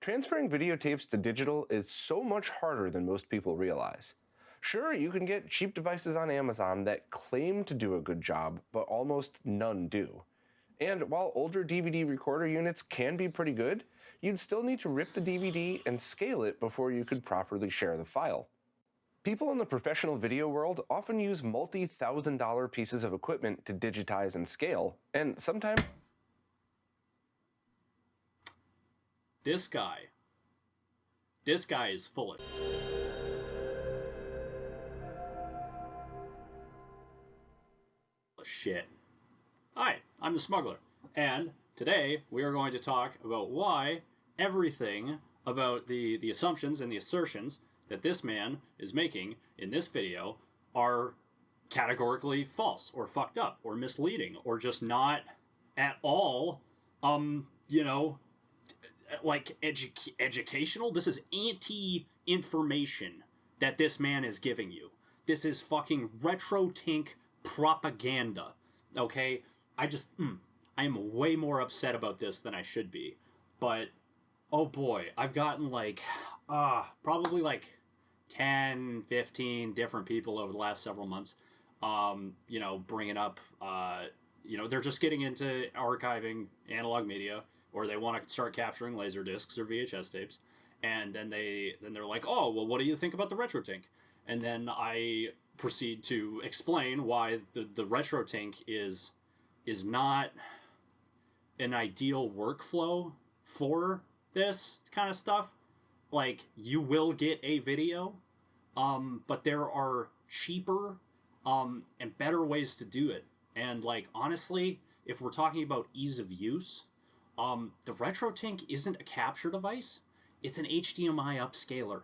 Transferring videotapes to digital is so much harder than most people realize. Sure, you can get cheap devices on Amazon that claim to do a good job, but almost none do. And while older DVD recorder units can be pretty good, you'd still need to rip the DVD and scale it before you could properly share the file. People in the professional video world often use multi-thousand-dollar pieces of equipment to digitize and scale, and sometimes This guy is full of shit. Hi, I'm the Smuggler, and today we are going to talk about why everything about the assumptions and the assertions that this man is making in this video are categorically false or fucked up or misleading or just not at all, like educational. This is anti-information that this man is giving you. This is fucking RetroTink propaganda. Okay, I am way more upset about this than I should be, but oh boy, I've gotten probably like 10, 15 different people over the last several months, bringing up, they're just getting into archiving analog media, or they want to start capturing laser discs or VHS tapes, and then they're like, oh, well, what do you think about the RetroTink? And then I proceed to explain why the RetroTink is not an ideal workflow for this kind of stuff. Like, you will get a video, but there are cheaper and better ways to do it. And, like, honestly, if we're talking about ease of use, the RetroTink isn't a capture device. It's an HDMI upscaler.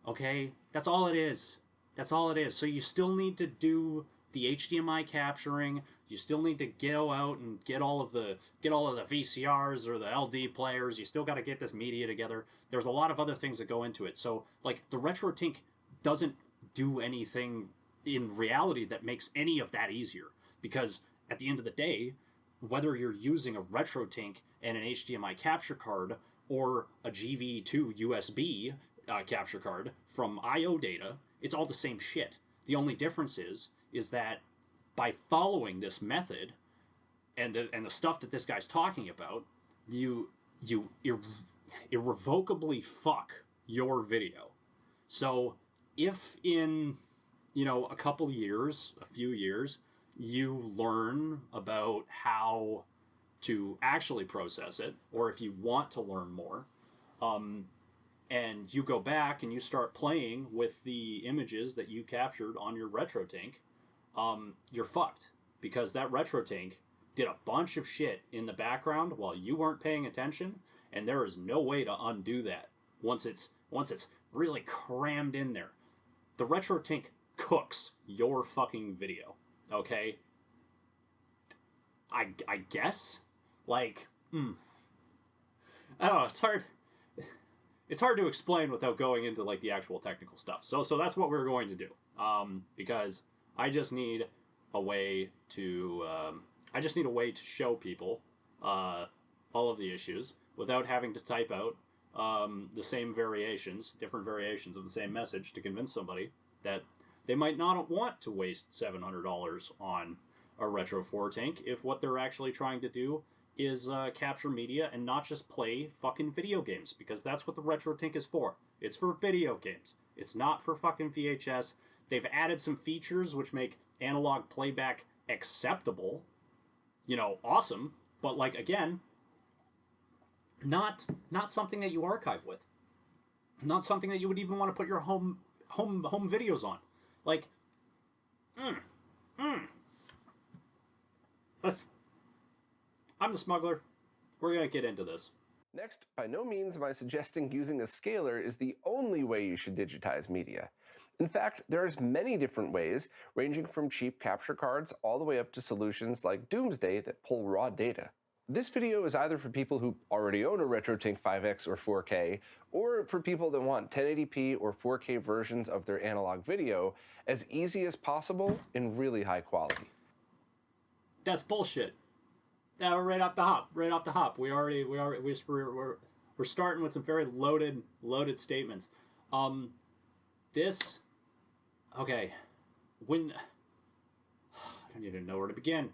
Okay? That's all it is. That's all it is. So you still need to do the HDMI capturing. You still need to go out and get all of the VCRs or the LD players. You still got to get this media together. There's a lot of other things that go into it. So, like, the RetroTink doesn't do anything in reality that makes any of that easier. Because at the end of the day, whether you're using a RetroTink and an HDMI capture card or a GV2 USB capture card from I/O data, it's all the same shit. The only difference is that by following this method and the stuff that this guy's talking about, you irrevocably fuck your video. So if in a couple years, a few years, you learn about how to actually process it, or if you want to learn more, and you go back and you start playing with the images that you captured on your RetroTink, you're fucked, because that RetroTink did a bunch of shit in the background while you weren't paying attention, and there is no way to undo that once it's really crammed in there. The RetroTink cooks your fucking video. Okay? I guess? Like, I don't know, it's hard to explain without going into, like, the actual technical stuff. So that's what we're going to do. Because I just need a way to show people all of the issues without having to type out the same different variations of the same message to convince somebody that they might not want to waste $700 on a Retro 4-Tank if what they're actually trying to do is capture media and not just play fucking video games, because that's what the RetroTink is for. It's for video games. It's not for fucking VHS. They've added some features which make analog playback acceptable. Awesome. But, like, again, not something that you archive with. Not something that you would even want to put your home videos on. Like, I'm the Smuggler. We're going to get into this. Next, by no means am I suggesting using a scaler is the only way you should digitize media. In fact, there's many different ways, ranging from cheap capture cards all the way up to solutions like Doomsday that pull raw data. This video is either for people who already own a RetroTink 5X or 4K, or for people that want 1080p or 4K versions of their analog video as easy as possible in really high quality. That's bullshit. Now, right off the hop. We're We're starting with some very loaded statements. This, okay, when, I don't even know where to begin.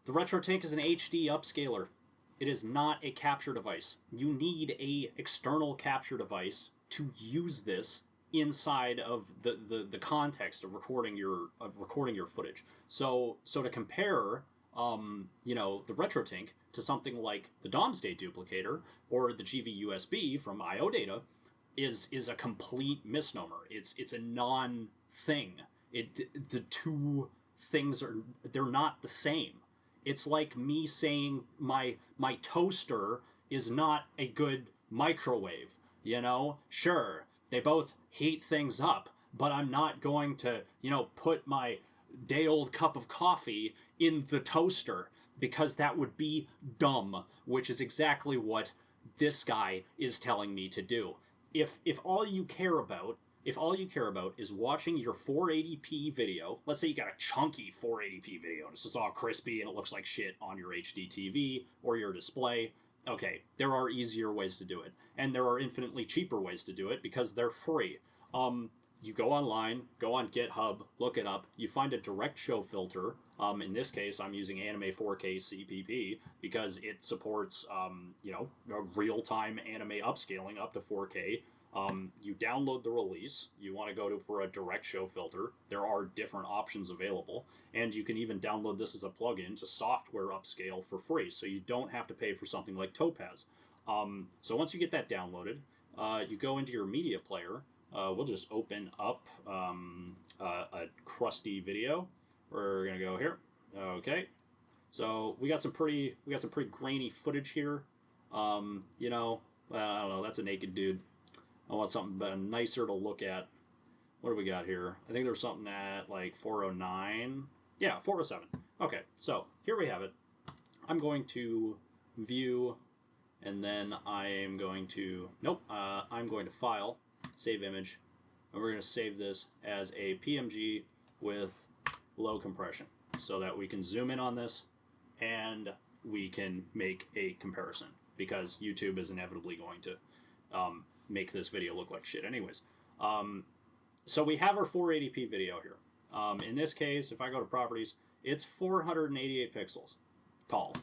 The RetroTink is an HD upscaler. It is not a capture device. You need a external capture device to use this inside of the context of recording your footage. So to compare, the RetroTink to something like the DOM state duplicator or the GV-USB from IO data is a complete misnomer. It's a non-thing. The two things they're not the same. It's like me saying my toaster is not a good microwave, Sure, they both heat things up, but I'm not going to, put my day-old cup of coffee in the toaster because that would be dumb, which is exactly what this guy is telling me to do. If all you care about is watching your 480p video, let's say you got a chunky 480p video, and it's just all crispy and it looks like shit on your HD TV or your display, okay, there are easier ways to do it. And there are infinitely cheaper ways to do it because they're free. You go online, go on GitHub, look it up, you find a direct show filter. In this case, I'm using Anime 4K CPP because it supports, real-time anime upscaling up to 4K. You download the release. You want to go for a direct show filter. There are different options available. And you can even download this as a plugin to software upscale for free. So you don't have to pay for something like Topaz. So once you get that downloaded, you go into your media player. We'll just open up a crusty video. We're going to go here. Okay. So we got some pretty grainy footage here. I don't know. That's a naked dude. I want something nicer to look at. What do we got here? I think there's something at like 409. Yeah, 407. Okay, so here we have it. I'm going to view, and then I'm going to file, save image, and we're going to save this as a PMG with low compression so that we can zoom in on this and we can make a comparison because YouTube is inevitably going to make this video look like shit anyways. So we have our 480p video here. In this case, if I go to properties, it's 488 pixels tall.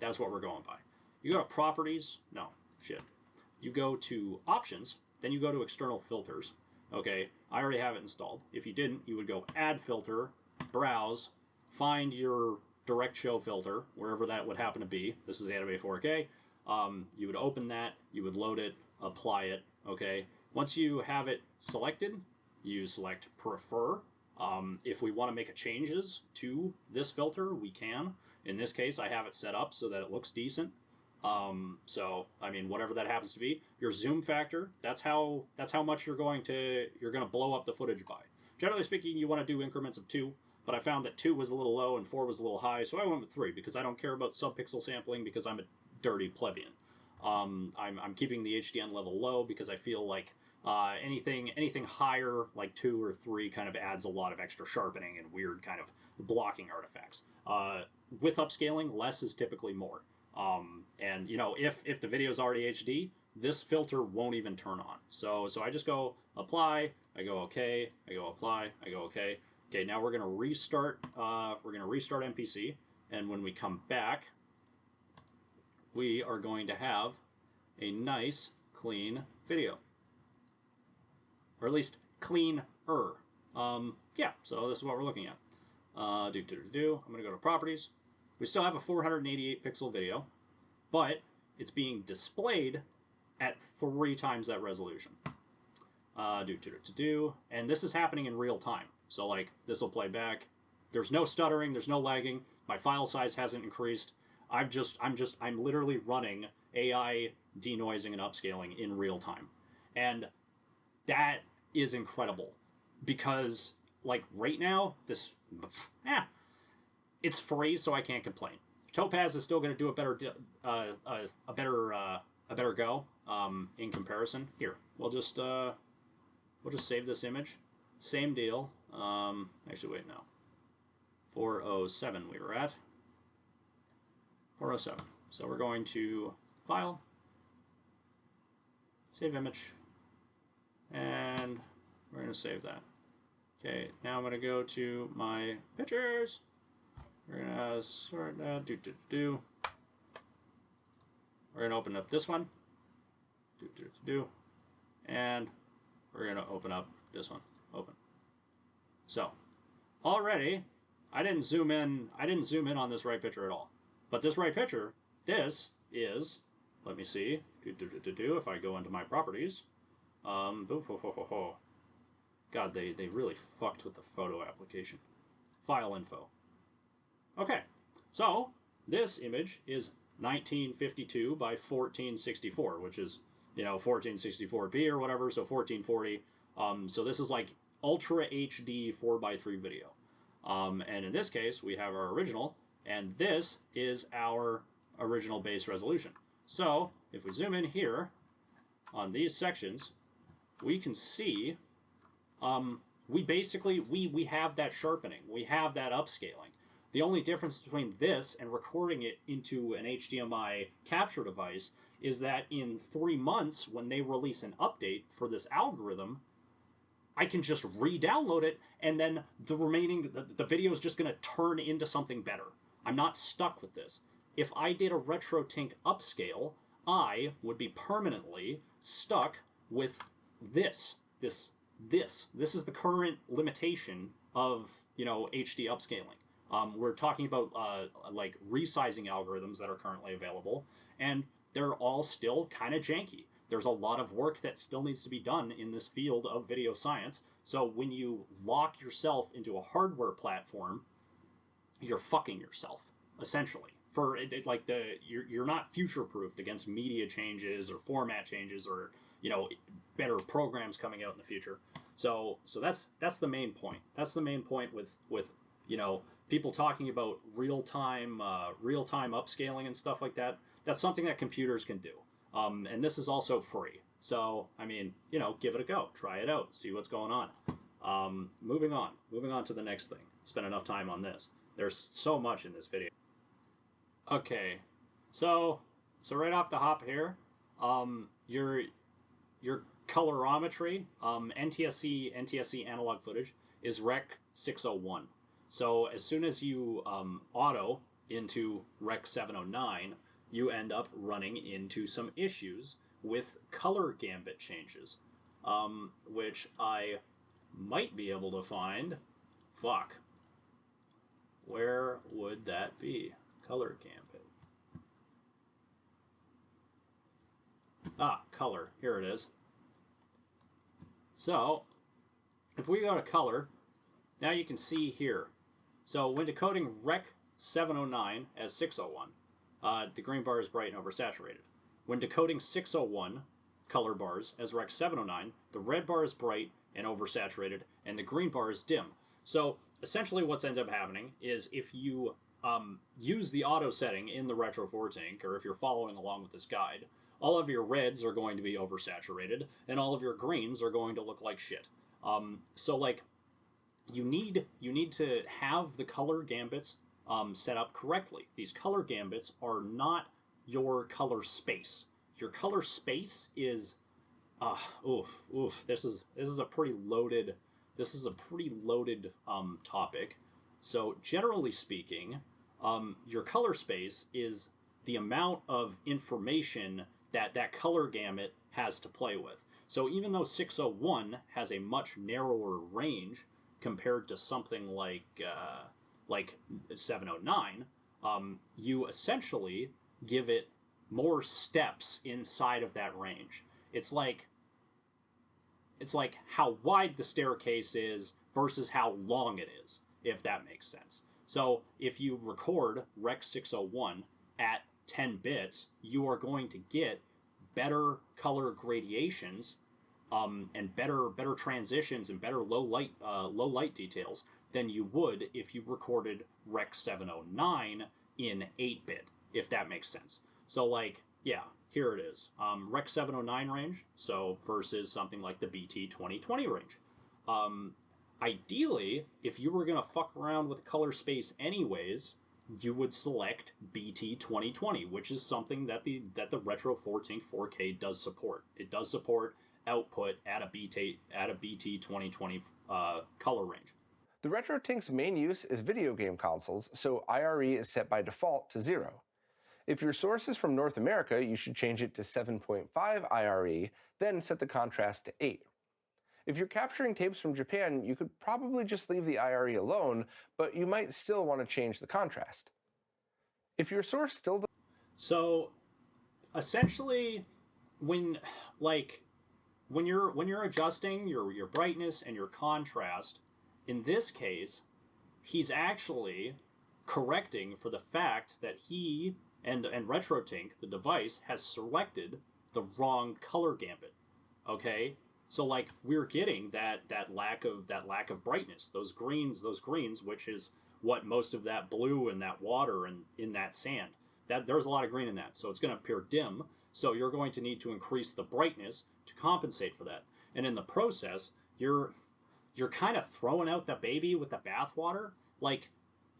That's what we're going by. You go to properties, no, shit. You go to options, then you go to external filters. Okay, I already have it installed. If you didn't, you would go add filter, browse, find your direct show filter, wherever that would happen to be. This is Anime 4K. You would open that, you would load it, apply it, okay? Once you have it selected, you select prefer. If we want to make changes to this filter, we can. In this case, I have it set up so that it looks decent. So, I mean, whatever that happens to be. Your zoom factor, that's how much you're going to blow up the footage by. Generally speaking, you want to do increments of 2, but I found that 2 was a little low and 4 was a little high, so I went with 3 because I don't care about subpixel sampling because I'm a dirty plebeian. I'm keeping the HDN level low because I feel like anything higher, like 2 or 3, kind of adds a lot of extra sharpening and weird kind of blocking artifacts. With upscaling, less is typically more. And if the video is already HD, this filter won't even turn on. So I just go apply, I go okay, I go apply, I go okay. Okay, now we're gonna restart. MPC, and when we come back, we are going to have a nice, clean video. Or at least cleaner. Yeah, so this is what we're looking at. I'm going to go to properties. We still have a 488 pixel video, but it's being displayed at 3 times that resolution. And this is happening in real time. So like, this will play back. There's no stuttering, there's no lagging. My file size hasn't increased. I'm literally running AI denoising and upscaling in real time. And that is incredible because like right now, it's free, so I can't complain. Topaz is still going to do a better go in comparison. Here, we'll just save this image. Same deal. Actually, wait, no. 407 we were at. 407. So we're going to File, Save image. And we're going to save that. Okay, now I'm going to go to my pictures. We're going to sort that. We're going to open up this one. And we're going to open up this one. Open. So, already, I didn't zoom in on this right picture at all. But this right picture, this is, let me see, if I go into my properties, God, they really fucked with the photo application. File info. Okay, so this image is 1952 by 1464, which is, 1464p or whatever, so 1440. So this is like Ultra HD 4:3 video. And in this case, we have our original, and this is our original base resolution. So if we zoom in here on these sections, we can see we have that sharpening, we have that upscaling. The only difference between this and recording it into an HDMI capture device is that in 3 months, when they release an update for this algorithm, I can just re-download it, and then the video is just going to turn into something better. I'm not stuck with this. If I did a RetroTink upscale, I would be permanently stuck with this. This is the current limitation of, HD upscaling. We're talking about like resizing algorithms that are currently available, and they're all still kind of janky. There's a lot of work that still needs to be done in this field of video science. So when you lock yourself into a hardware platform, you're fucking yourself, essentially. You're not future-proofed against media changes or format changes or better programs coming out in the future. So that's the main point. That's the main point with people talking about real-time upscaling and stuff like that. That's something that computers can do. And this is also free. So, give it a go. Try it out. See what's going on. Moving on to the next thing. Spend enough time on this. There's so much in this video. Okay. So right off the hop here, your colorimetry, NTSC analog footage is Rec 601. So as soon as you auto into Rec 709, you end up running into some issues with color gambit changes, which I might be able to find. Fuck. Where would that be? Color gambit. Ah, color. Here it is. So, if we go to color, now you can see here. So when decoding Rec 709 as 601, the green bar is bright and oversaturated. When decoding 601 color bars as Rec 709, the red bar is bright and oversaturated, and the green bar is dim. So essentially what ends up happening is if you use the auto setting in the RetroTink, or if you're following along with this guide, all of your reds are going to be oversaturated, and all of your greens are going to look like shit. You need to have the color gambits set up correctly. These color gambits are not your color space. Your color space is this is a pretty loaded topic. So generally speaking, your color space is the amount of information that color gamut has to play with. So even though 601 has a much narrower range compared to something like 709, you essentially give it more steps inside of that range. It's like how wide the staircase is versus how long it is, if that makes sense. So if you record Rec 601 at 10 bits, you are going to get better color gradations and better transitions and better low light details than you would if you recorded Rec 709 in 8-bit, if that makes sense. So here it is. Rec 709 range, so versus something like the BT 2020 range. Ideally, if you were going to fuck around with color space anyways, you would select BT 2020, which is something that the RetroTink 4K does support. It does support output at a BT 2020 color range. The RetroTink's main use is video game consoles, so IRE is set by default to 0. If your source is from North America, you should change it to 7.5 IRE, then set the contrast to 8. If you're capturing tapes from Japan, you could probably just leave the IRE alone, but you might still want to change the contrast. If your source still... So, essentially, when you're adjusting your brightness and your contrast, in this case, he's actually correcting for the fact that he and RetroTink, the device, has selected the wrong color gambit. Okay? So like we're getting that lack of brightness, those greens, which is what most of that blue and that water and in that sand. That there's a lot of green in that, so it's going to appear dim. So you're going to need to increase the brightness to compensate for that. And in the process, you're kind of throwing out the baby with the bathwater. Like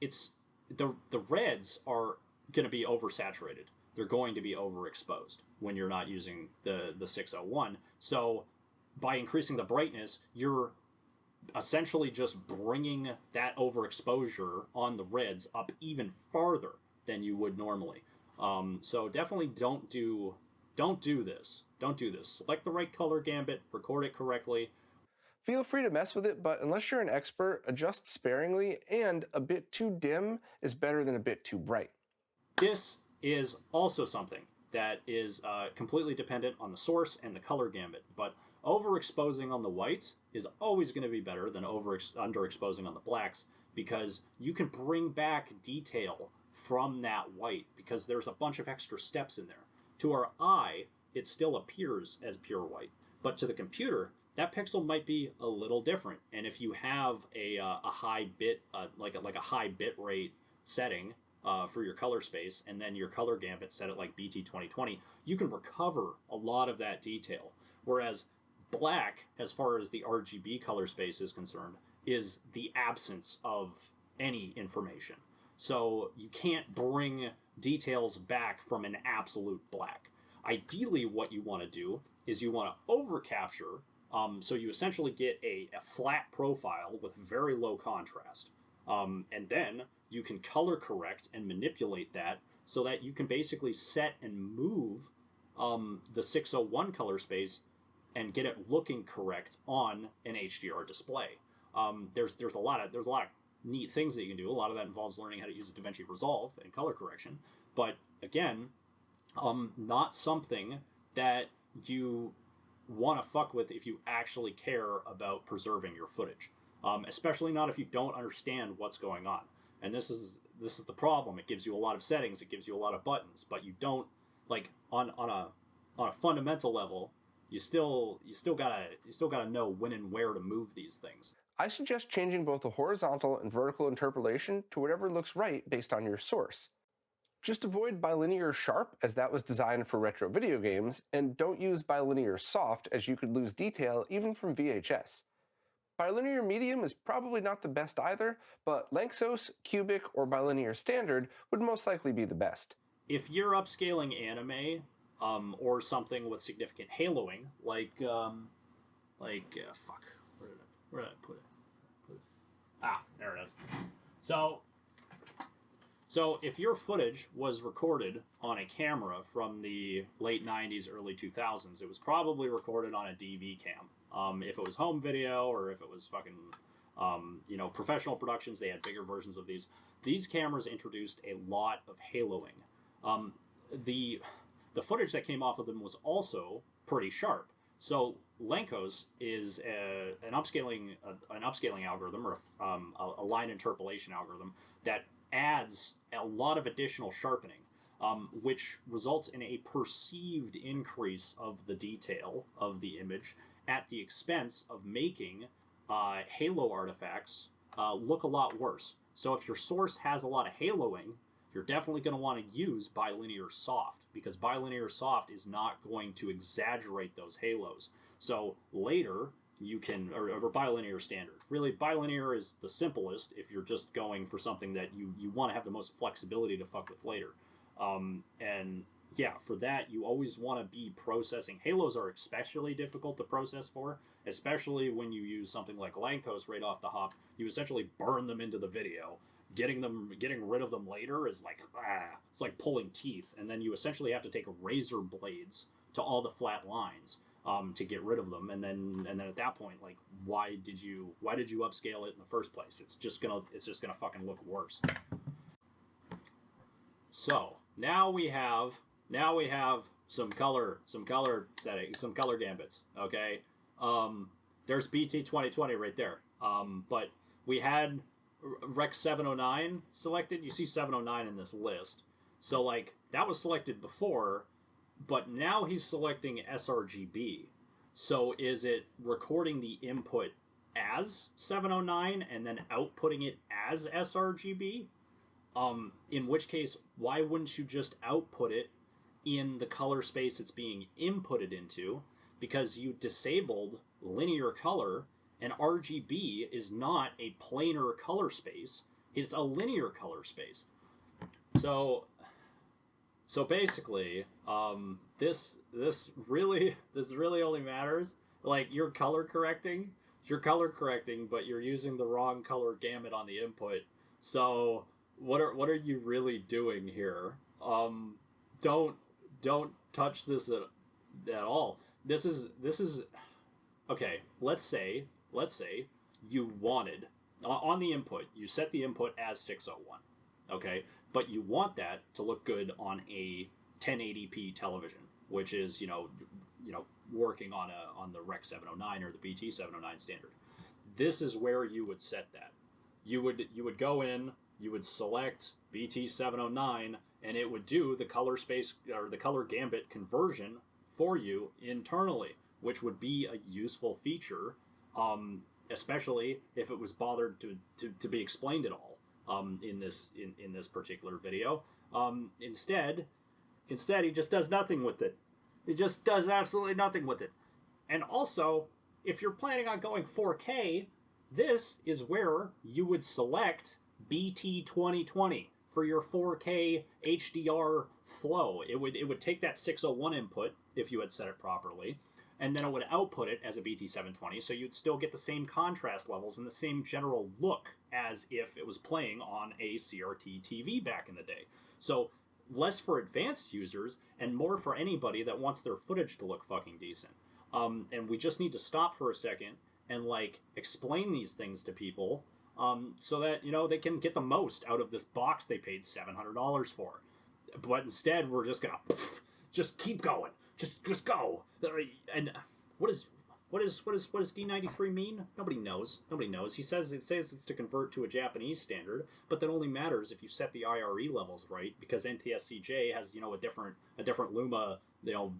it's the reds are going to be oversaturated. They're going to be overexposed when you're not using the 601. So by increasing the brightness, you're essentially just bringing that overexposure on the reds up even farther than you would normally. So definitely don't do this. Don't do this. Select the right color gambit, record it correctly. Feel free to mess with it, but unless you're an expert, adjust sparingly, and a bit too dim is better than a bit too bright. This is also something that is completely dependent on the source and the color gambit, but overexposing on the whites is always going to be better than underexposing on the blacks, because you can bring back detail from that white because there's a bunch of extra steps in there. To our eye, it still appears as pure white, but to the computer, that pixel might be a little different. And if you have a high bit, like a high bit rate setting for your color space, and then your color gambit set at like BT 2020, you can recover a lot of that detail. Whereas black, as far as the RGB color space is concerned, is the absence of any information. So you can't bring details back from an absolute black. Ideally, what you want to do is you want to overcapture, so you essentially get a flat profile with very low contrast. And then you can color correct and manipulate that so that you can basically set and move the 601 color space and get it looking correct on an HDR display. There's a lot of neat things that you can do. A lot of that involves learning how to use DaVinci Resolve and color correction. But again, not something that you want to fuck with if you actually care about preserving your footage. Especially not if you don't understand what's going on. And this is the problem. It gives you a lot of settings, it gives you a lot of buttons, but you don't, like, on a fundamental level, you still gotta know when and where to move these things. I suggest changing both the horizontal and vertical interpolation to whatever looks right based on your source. Just avoid bilinear sharp, as that was designed for retro video games, and don't use bilinear soft, as you could lose detail even from VHS. Bilinear medium is probably not the best either, but Lanczos, cubic, or bilinear standard would most likely be the best. If you're upscaling anime, or something with significant haloing, like fuck, where did I put it? Ah, there it is. So if your footage was recorded on a camera from the late 90s, early 2000s, it was probably recorded on a DV cam. If it was home video, or if it was fucking, professional productions, they had bigger versions of these. These cameras introduced a lot of haloing. The footage that came off of them was also pretty sharp. So Lanczos is an upscaling algorithm, or a line interpolation algorithm that adds a lot of additional sharpening, which results in a perceived increase of the detail of the image at the expense of making halo artifacts look a lot worse. So if your source has a lot of haloing, you're definitely going to want to use bilinear soft, because bilinear soft is not going to exaggerate those halos. So later, you can, or bilinear standard. Really, bilinear is the simplest if you're just going for something that you want to have the most flexibility to fuck with later. And yeah, for that, you always want to be processing. Halos are especially difficult to process for, especially when you use something like Lankos right off the hop. You essentially burn them into the video. Getting rid of them later is like, it's like pulling teeth. And then you essentially have to take razor blades to all the flat lines to get rid of them. And then at that point, like, why did you upscale it in the first place? It's just gonna fucking look worse. So now we have some color settings, some color gambits. Okay, there's BT 2020 right there. But we had Rec 709 selected. You see 709 in this list. So like that was selected before, but now he's selecting sRGB. So is it recording the input as 709 and then outputting it as sRGB? In which case, why wouldn't you just output it in the color space it's being inputted into? Because you disabled linear color, and RGB is not a planar color space. It's a linear color space. So basically, this really only matters. Like you're color correcting, but you're using the wrong color gamut on the input. So what are you really doing here? Don't touch this at all. This is okay. Let's say you wanted on the input, you set the input as 601. Okay, but you want that to look good on a 1080p television, which is working on the Rec 709 or the BT 709 standard. This is where you would set that. You would go in, you would select BT 709, and it would do the color space or the color gambit conversion for you internally, which would be a useful feature, especially if it was bothered to be explained at all in this particular video. Instead, he just does nothing with it. He just does absolutely nothing with it. And also, if you're planning on going 4K, this is where you would select BT 2020 for your 4K HDR flow. It would take that 601 input if you had set it properly, and then it would output it as a BT 720, so you'd still get the same contrast levels and the same general look as if it was playing on a CRT TV back in the day. So less for advanced users and more for anybody that wants their footage to look fucking decent. And we just need to stop for a second and like explain these things to people so that they can get the most out of this box they paid $700 for. But instead, we're just gonna just keep going, just go. And what does D93 mean? Nobody knows. He says it's to convert to a Japanese standard, but that only matters if you set the IRE levels right, because NTSCJ has a different luma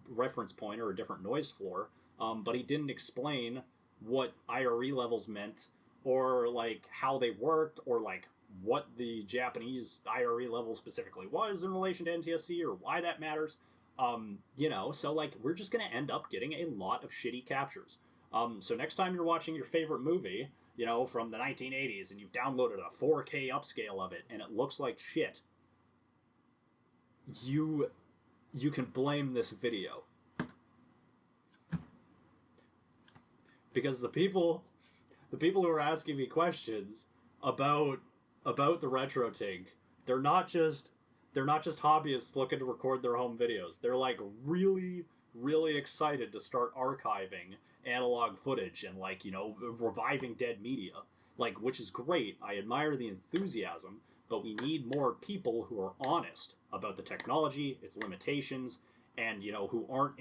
reference point or a different noise floor. But he didn't explain what IRE levels meant, or like how they worked, or like what the Japanese IRE level specifically was in relation to NTSC, or why that matters. So like we're just gonna end up getting a lot of shitty captures. So next time you're watching your favorite movie, from the 1980s, and you've downloaded a 4K upscale of it, and it looks like shit, you can blame this video. Because the people who are asking me questions about the RetroTink, they're not just hobbyists looking to record their home videos. They're like really, really excited to start archiving analog footage and reviving dead media, which is great. I admire the enthusiasm, but we need more people who are honest about the technology, its limitations, and who aren't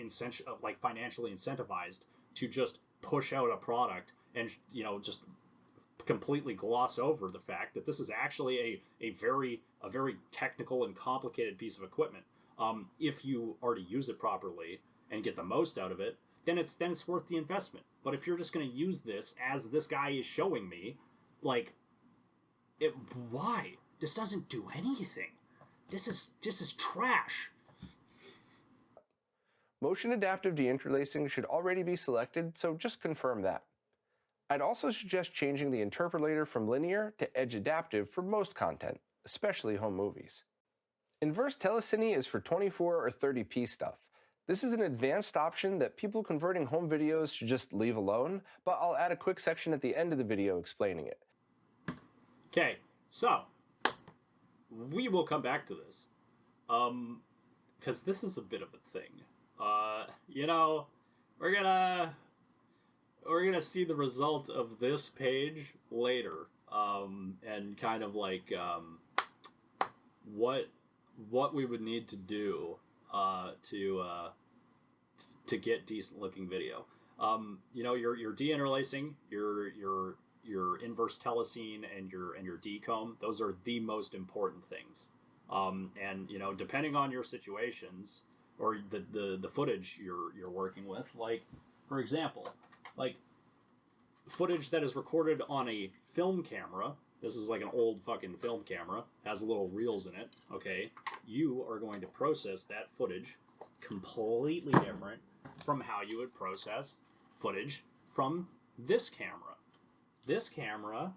financially incentivized to just push out a product and just completely gloss over the fact that this is actually a very technical and complicated piece of equipment. If you are to use it properly and get the most out of it, then it's worth the investment. But if you're just going to use this as this guy is showing me, why? This doesn't do anything. This is trash. Motion adaptive deinterlacing should already be selected, so just confirm that. I'd also suggest changing the interpolator from linear to edge adaptive for most content, especially home movies. Inverse telecine is for 24 or 30p stuff. This is an advanced option that people converting home videos should just leave alone, but I'll add a quick section at the end of the video explaining it. Okay, so we will come back to this, because this is a bit of a thing. We're gonna see the result of this page later, and kind of like what we would need to do to get decent looking video. Your deinterlacing, your inverse telecine, and your decomb. Those are the most important things. And depending on your situations or the footage you're working with, like for example, like footage that is recorded on a film camera. This is like an old fucking film camera, has little reels in it. Okay, you are going to process that footage completely different from how you would process footage from this camera. This camera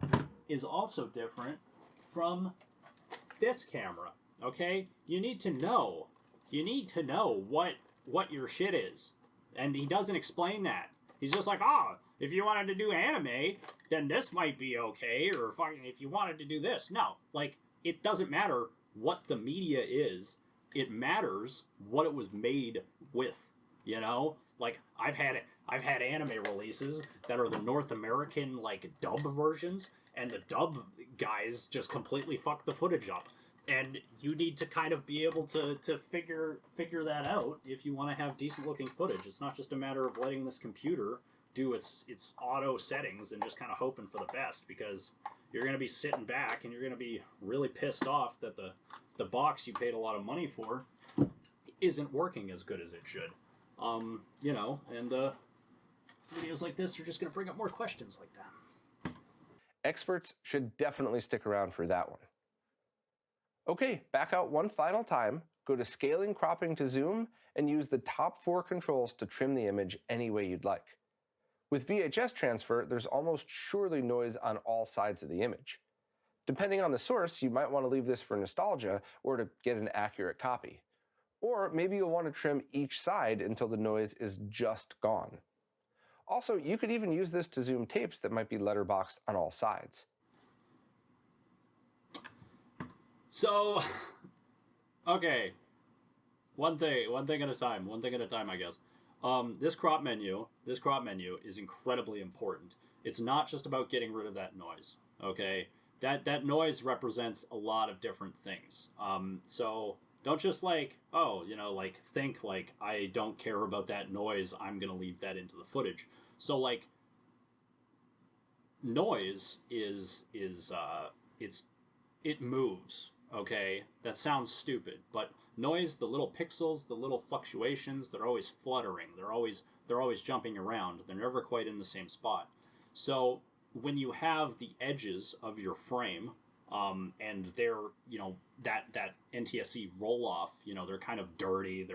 is also different from this camera. Okay, you need to know what your shit is, and he doesn't explain that. He's just like, if you wanted to do anime, then this might be okay, or fucking if you wanted to do this. No, like, it doesn't matter what the media is. It matters what it was made with, Like, I've had anime releases that are the North American, like, dub versions, and the dub guys just completely fuck the footage up. And you need to kind of be able to figure that out if you want to have decent looking footage. It's not just a matter of letting this computer do its auto settings and just kind of hoping for the best, because you're going to be sitting back and you're going to be really pissed off that the box you paid a lot of money for isn't working as good as it should. And videos like this are just going to bring up more questions like that. Experts should definitely stick around for that one. Okay, back out one final time, go to Scaling, Cropping to Zoom, and use the top 4 controls to trim the image any way you'd like. With VHS transfer, there's almost surely noise on all sides of the image. Depending on the source, you might want to leave this for nostalgia or to get an accurate copy. Or maybe you'll want to trim each side until the noise is just gone. Also, you could even use this to zoom tapes that might be letterboxed on all sides. So, okay, one thing at a time, I guess. This crop menu is incredibly important. It's not just about getting rid of that noise, okay? That noise represents a lot of different things. So don't just think like, I don't care about that noise, I'm gonna leave that into the footage. So like, noise it moves. Okay, that sounds stupid, but noise, the little pixels, the little fluctuations, they're always fluttering. They're always jumping around. They're never quite in the same spot. So when you have the edges of your frame, and they're, that NTSC roll off, they're kind of dirty.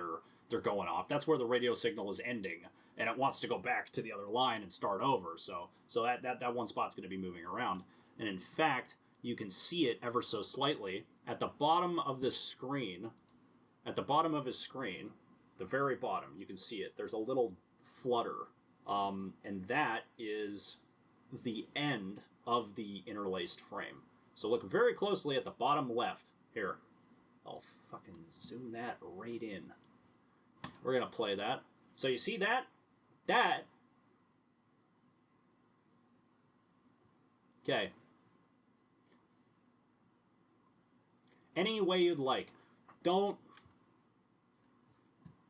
They're going off. That's where the radio signal is ending, and it wants to go back to the other line and start over. So that one spot's going to be moving around, and in fact, you can see it ever so slightly at the bottom of this screen. At the bottom of his screen, the very bottom, you can see it. There's a little flutter, and that is the end of the interlaced frame. So look very closely at the bottom left. Here, I'll fucking zoom that right in. We're gonna play that. So you see that? Okay. Any way you'd like.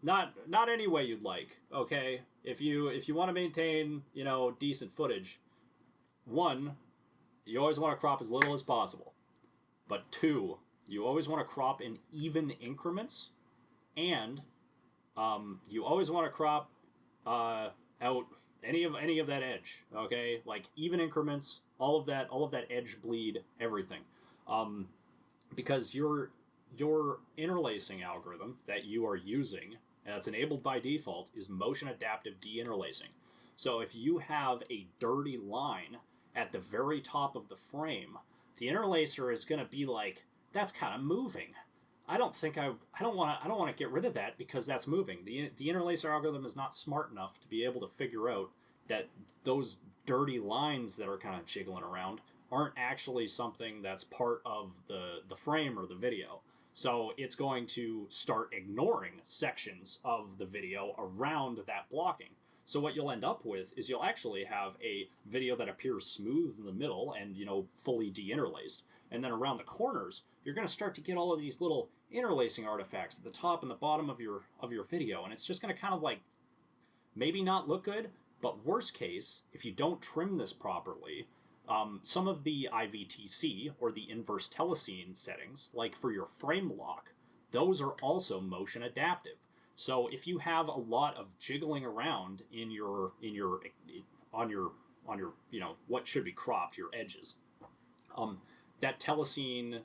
Not any way you'd like, okay? If you want to maintain, decent footage, 1, you always want to crop as little as possible. But 2, you always want to crop in even increments, and you always want to crop out any of that edge, okay? Like even increments, all of that edge bleed, everything. Because your interlacing algorithm that you are using, and that's enabled by default, is motion adaptive deinterlacing. So if you have a dirty line at the very top of the frame, the interlacer is going to be like, that's kind of moving. I don't want to get rid of that because that's moving. The interlacer algorithm is not smart enough to be able to figure out that those dirty lines that are kind of jiggling around aren't actually something that's part of the frame or the video. So it's going to start ignoring sections of the video around that blocking. So what you'll end up with is you'll actually have a video that appears smooth in the middle and, fully deinterlaced. And then around the corners, you're going to start to get all of these little interlacing artifacts at the top and the bottom of your video. And it's just going to kind of like maybe not look good, but worst case, if you don't trim this properly, some of the IVTC or the inverse telecine settings, like for your frame lock, those are also motion adaptive. So if you have a lot of jiggling around on your what should be cropped, your edges, that telecine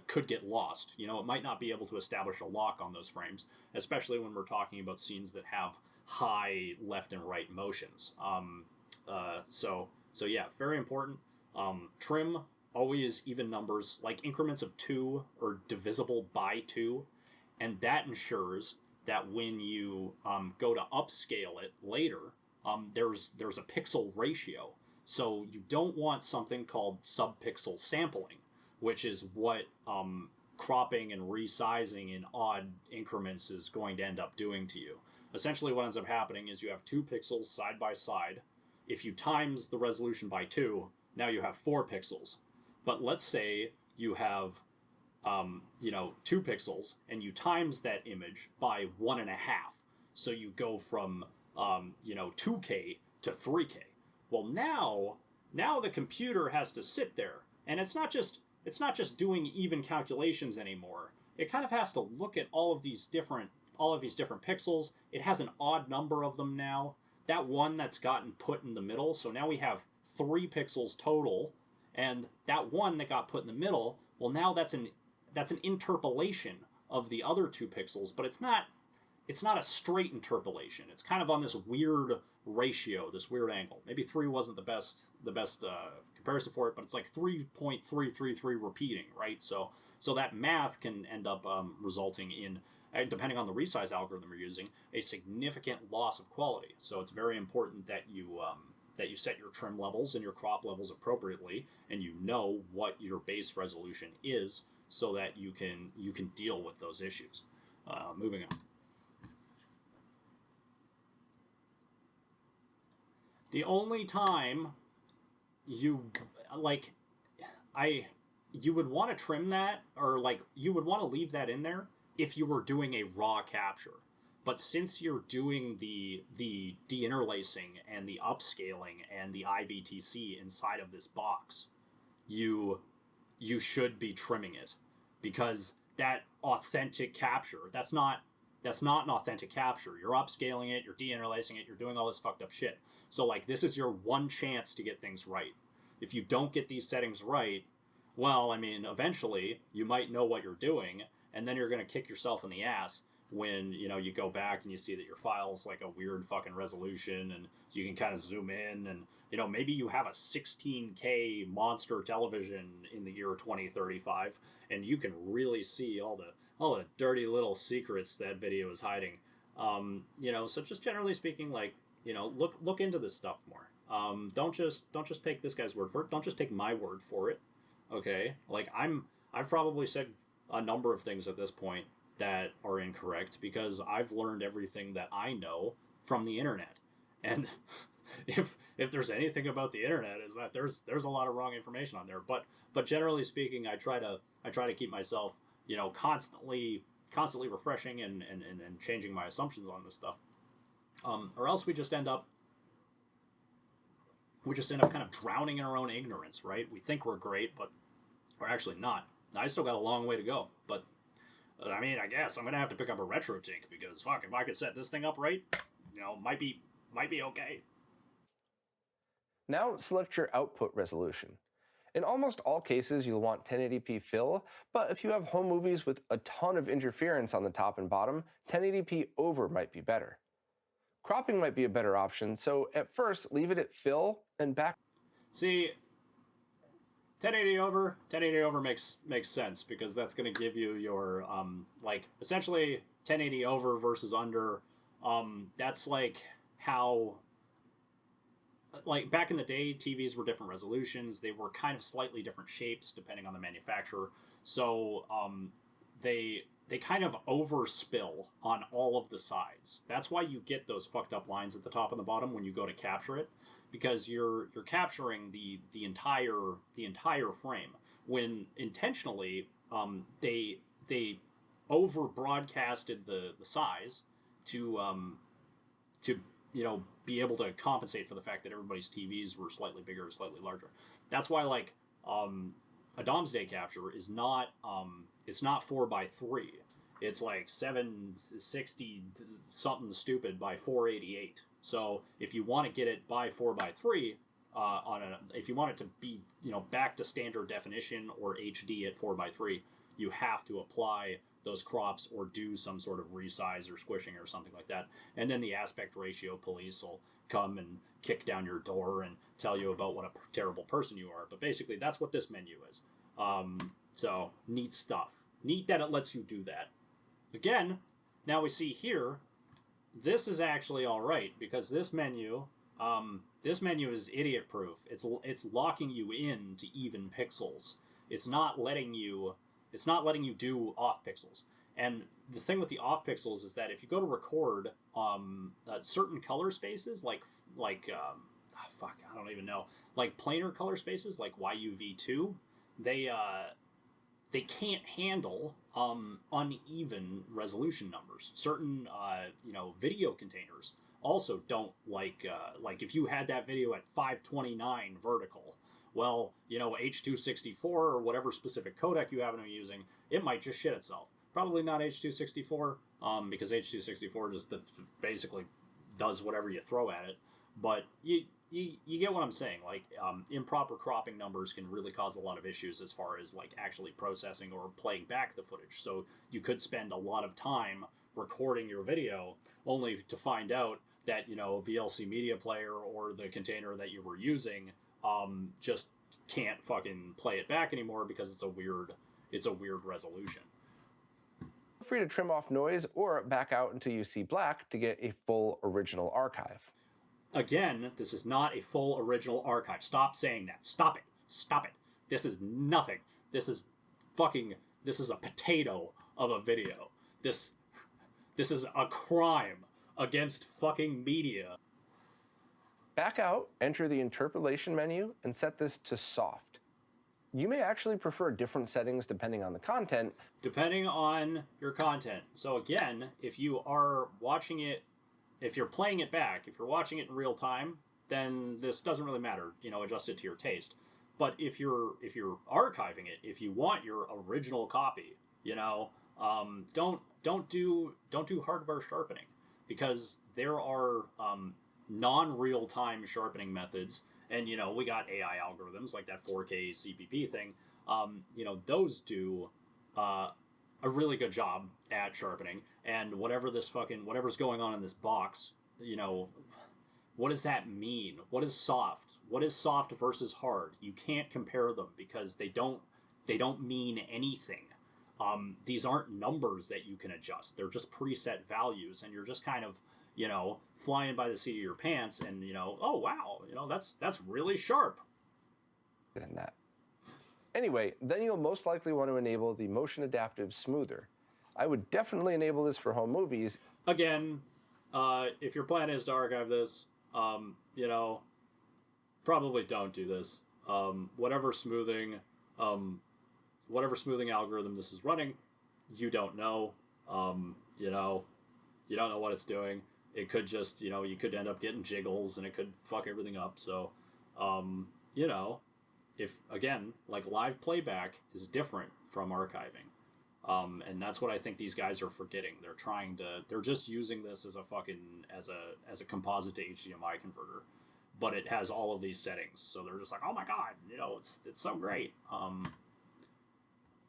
could get lost. It might not be able to establish a lock on those frames, especially when we're talking about scenes that have high left and right motions. So yeah, very important. Trim always even numbers, like increments of 2 or divisible by 2, and that ensures that when you go to upscale it later, there's a pixel ratio. So you don't want something called subpixel sampling, which is what cropping and resizing in odd increments is going to end up doing to you. Essentially what ends up happening is you have 2 pixels side by side. If you times the resolution by 2, now you have 4 pixels. But let's say you have 2 pixels and you times that image by 1.5. So you go from 2K to 3K. Well, now the computer has to sit there, and it's not just doing even calculations anymore. It kind of has to look at all of these different pixels. It has an odd number of them now. That one that's gotten put in the middle, so now we have 3 pixels total, and that one that got put in the middle, well, now that's an interpolation of the other 2 pixels, but it's not a straight interpolation. It's kind of on this weird ratio, this weird angle. Maybe 3 wasn't the best comparison for it, but it's like 3.333 repeating, right? So that math can end up resulting in, depending on the resize algorithm you're using, a significant loss of quality. So it's very important that you set your trim levels and your crop levels appropriately, and you know what your base resolution is, so that you can deal with those issues. Moving on. The only time you would want to trim that, or you would want to leave that in there if you were doing a raw capture. But since you're doing the deinterlacing and the upscaling and the IVTC inside of this box, you should be trimming it, because that authentic capture, that's not an authentic capture. You're upscaling it, you're deinterlacing it, you're doing all this fucked up shit. So this is your one chance to get things right. If you don't get these settings right, well, eventually you might know what you're doing, and then you're going to kick yourself in the ass when you go back and you see that your file's like a weird fucking resolution, and you can kind of zoom in, and maybe you have a 16K monster television in the year 2035, and you can really see all the dirty little secrets that video is hiding. So just generally speaking, look into this stuff more. Don't just take this guy's word for it. Don't just take my word for it. Okay, I've probably said a number of things at this point that are incorrect, because I've learned everything that I know from the internet. And if there's anything about the internet, is that there's a lot of wrong information on there. But generally speaking, I try to keep myself constantly refreshing and changing my assumptions on this stuff. Or else we just end up kind of drowning in our own ignorance, right? We think we're great, but we're actually not. I still got a long way to go, but I guess I'm gonna have to pick up a RetroTink, because fuck, if I could set this thing up right, might be okay. Now select your output resolution. In almost all cases, you'll want 1080p fill, but if you have home movies with a ton of interference on the top and bottom, 1080p over might be better. Cropping might be a better option, so at first leave it at fill and back. See, 1080 over makes sense, because that's going to give you your like essentially 1080 over versus under. That's like how, like back in the day, TVs were different resolutions. They were kind of slightly different shapes depending on the manufacturer. So they kind of overspill on all of the sides. That's why you get those fucked up lines at the top and the bottom when you go to capture it, because you're capturing the entire frame, when intentionally they over broadcasted the size to be able to compensate for the fact that everybody's TVs were slightly bigger or slightly larger. That's why like a Domesday capture is not it's not 4:3. It's like 760 something stupid by 488. So if you want to get it by 4:3 if you want it to be back to standard definition or HD at 4:3, you have to apply those crops or do some sort of resize or squishing or something like that. And then the aspect ratio police will come and kick down your door and tell you about what a terrible person you are. But basically, that's what this menu is. So neat stuff. Neat that it lets you do that. Again, now we see here, this is actually all right, because this menu is idiot proof. It's locking you in to even pixels. It's not letting you do off pixels. And the thing with the off pixels is that if you go to record certain color spaces, like I don't even know, like planar color spaces like YUV2, they can't handle uneven resolution numbers. Certain video containers also don't like if you had that video at 529 vertical, well, H.264 or whatever specific codec you happen to be using, it might just shit itself. Probably not H.264, because H.264 just basically does whatever you throw at it. But you get what I'm saying. Like, improper cropping numbers can really cause a lot of issues as far as like actually processing or playing back the footage. So you could spend a lot of time recording your video only to find out that VLC media player or the container that you were using just can't fucking play it back anymore because it's a weird resolution. Feel free to trim off noise or back out until you see black to get a full original archive. Again, this is not a full original archive. Stop saying that. Stop it. Stop it. This is nothing. This is a potato of a video. This is a crime against fucking media. Back out, enter the interpolation menu, and set this to soft. You may actually prefer different settings depending on the content. Depending on your content. So again, if you are watching it, if you're playing it back, if you're watching it in real time, then this doesn't really matter. Adjust it to your taste. But if you're archiving it, if you want your original copy, don't do hardware sharpening, because there are non-real-time sharpening methods, and we got AI algorithms like that 4K CPP thing. Those do a really good job at sharpening. And whatever's going on in this box, what does that mean? What is soft? What is soft versus hard? You can't compare them because they don't mean anything. These aren't numbers that you can adjust. They're just preset values, and you're just kind of flying by the seat of your pants, and oh wow, that's really sharp. In that. Anyway, then you'll most likely want to enable the motion adaptive smoother. I would definitely enable this for home movies. Again, if your plan is to archive this, probably don't do this. Whatever smoothing algorithm this is running, you don't know. You don't know what it's doing. It could just, you could end up getting jiggles and it could fuck everything up. So, if, again, like live playback is different from archiving. And that's what I think these guys are forgetting. They're just using this as a composite to HDMI converter, but it has all of these settings. So they're just like, oh my God, it's so great.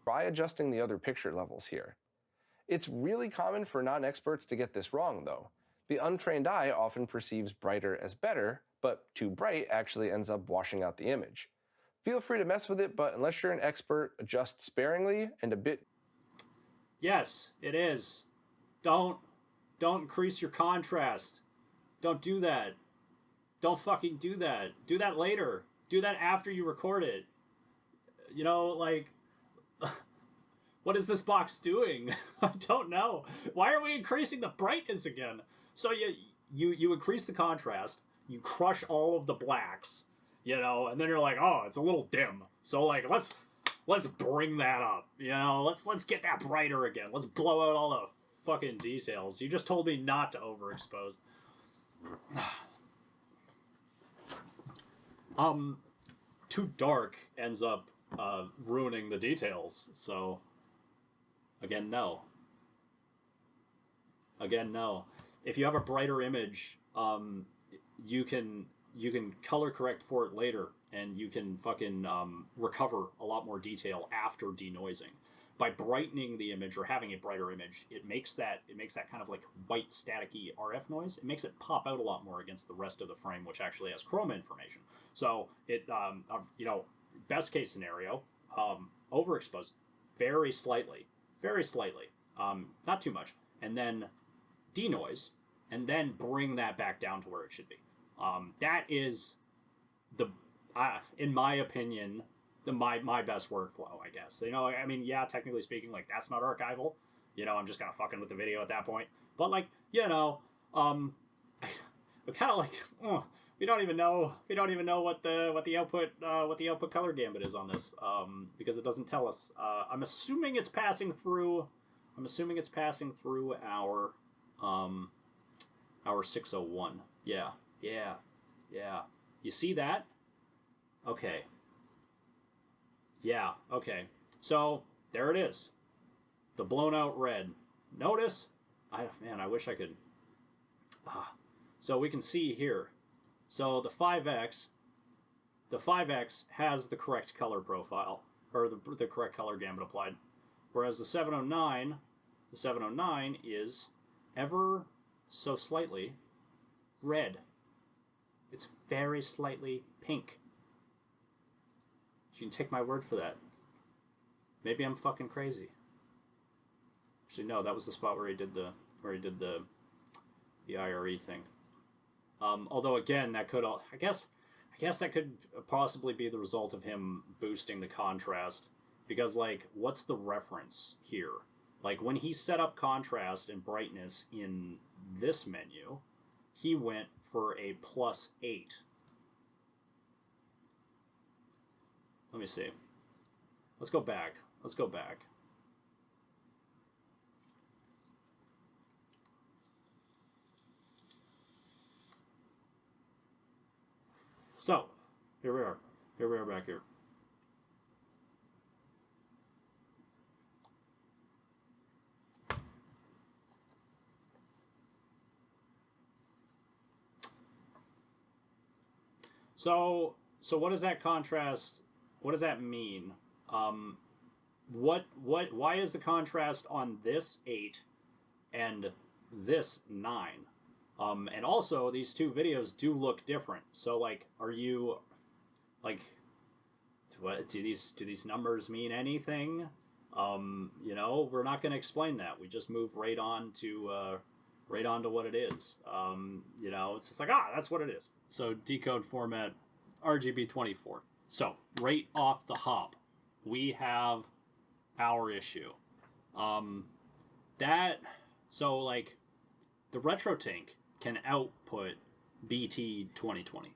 Try adjusting the other picture levels here. It's really common for non-experts to get this wrong, though. The untrained eye often perceives brighter as better, but too bright actually ends up washing out the image. Feel free to mess with it, but unless you're an expert, adjust sparingly and a bit. Yes, it is. Don't increase your contrast. Don't do that. Don't fucking do that. Do that later. Do that after you record it. You know, like, what is this box doing? I don't know. Why are we increasing the brightness again? So you increase the contrast, you crush all of the blacks, you know, and then you're like, oh, it's a little dim. So like let's bring that up. You know, let's get that brighter again. Let's blow out all the fucking details. You just told me not to overexpose. Too dark ends up ruining the details. So again, no. If you have a brighter image, you can color correct for it later, and you can fucking recover a lot more detail after denoising. By brightening the image or having a brighter image, it makes that kind of like white staticky RF noise. It makes it pop out a lot more against the rest of the frame, which actually has chroma information. So it, best case scenario, overexpose very slightly, not too much, and then denoise, and then bring that back down to where it should be. That is in my opinion, my best workflow, I guess. You know, I mean, yeah, technically speaking, like, that's not archival. You know, I'm just kind of fucking with the video at that point. But, like, you know, we're kind of like, we don't even know what the output color gambit is on this, because it doesn't tell us. I'm assuming it's passing through our 601. Yeah. You see that? Okay. Yeah, okay. So, there it is. The blown out red. Notice? I wish I could... So we can see here. So the 5X has the correct color profile, or the correct color gambit applied. Whereas the 709 is ever so slightly red. It's very slightly pink. You can take my word for that. Maybe I'm fucking crazy. Actually, no, that was the spot where he did the IRE thing. Although again, that could I guess that could possibly be the result of him boosting the contrast, because like, what's the reference here? Like, when he set up contrast and brightness in this menu, he went for a +8. Let me see. Let's go back. So, here we are. Back here. So what does that contrast, what does that mean? Why is the contrast on this 8 and this 9? And also, these two videos do look different. So, like, are you, like, what do these numbers mean anything? You know, we're not going to explain that. We just move right on to what it is. You know, it's just like, that's what it is. So decode format RGB24. So right off the hop, we have our issue. So like, the RetroTink can output BT 2020,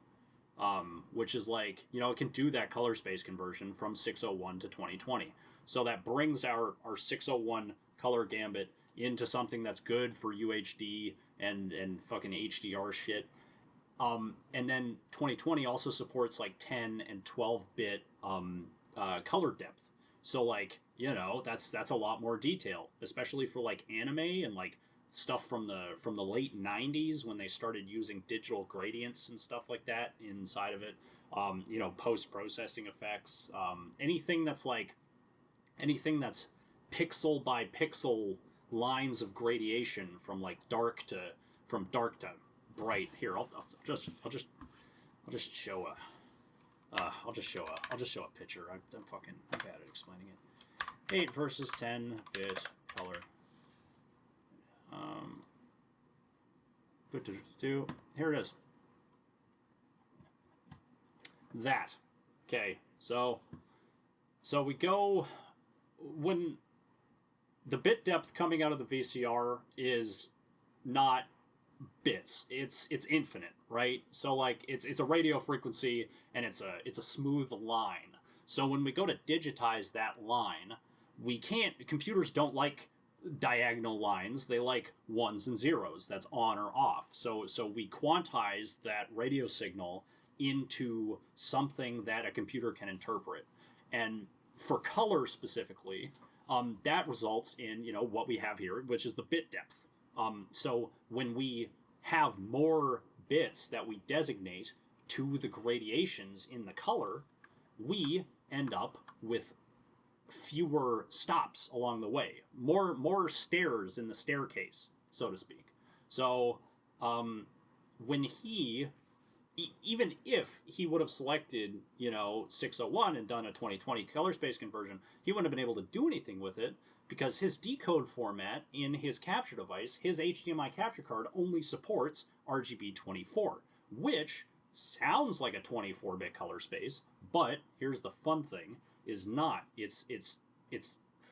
which is like, you know, it can do that color space conversion from 601 to 2020. So that brings our 601 color gambit into something that's good for UHD and fucking HDR shit. And then 2020 also supports like 10 and 12-bit color depth. So like, you know, that's a lot more detail, especially for like anime and like stuff from the late 90s when they started using digital gradients and stuff like that inside of it. You know, post-processing effects, anything that's pixel by pixel lines of gradation from like dark to from dark to bright. Here, I'll just show a. I'll just show a picture. I'm bad at explaining it. 8 versus 10-bit color. Here it is. That. Okay, so we go when the bit depth coming out of the VCR is not bits. It's infinite, right? So like it's a radio frequency and it's a smooth line. So when we go to digitize that line, computers don't like diagonal lines. They like ones and zeros. That's on or off. So we quantize that radio signal into something that a computer can interpret. And for color specifically, that results in, what we have here, which is the bit depth. So when we have more bits that we designate to the gradations in the color, we end up with fewer stops along the way, more stairs in the staircase, so to speak. So when even if he would have selected 601 and done a 2020 color space conversion, he wouldn't have been able to do anything with it because his decode format in his capture device, his HDMI capture card, only supports RGB 24, which sounds like a 24-bit color space, but here's the fun thing, is not. It's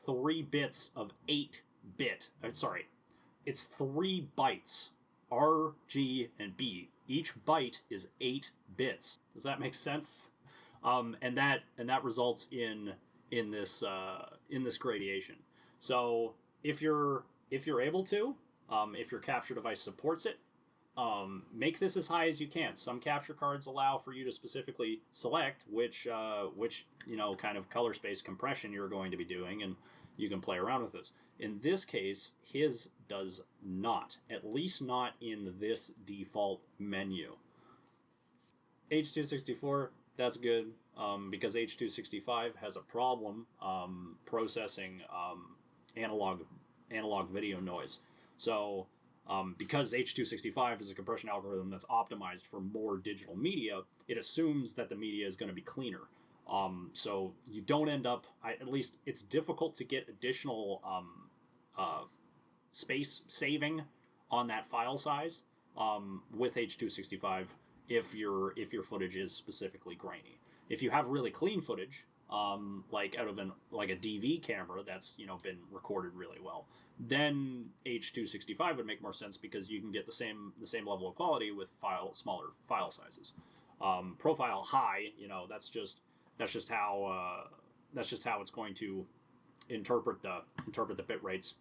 3 bits of 8-bit. It's 3 bytes, R, G, and B. Each byte is 8 bits. Does that make sense? And that results in this gradation. So if you're able to, if your capture device supports it, make this as high as you can. Some capture cards allow for you to specifically select which kind of color space compression you're going to be doing, and you can play around with this. In this case, his does not, at least not in this default menu. H.264, that's good, because H.265 has a problem processing analog video noise. So because H.265 is a compression algorithm that's optimized for more digital media, it assumes that the media is going to be cleaner. So you don't end up, at least it's difficult to get additional space saving on that file size with H.265 if your footage is specifically grainy. If you have really clean footage, like out of a DV camera that's been recorded really well, then H.265 would make more sense because you can get the same level of quality with smaller file sizes. Profile high, that's just how it's going to interpret the bit rates.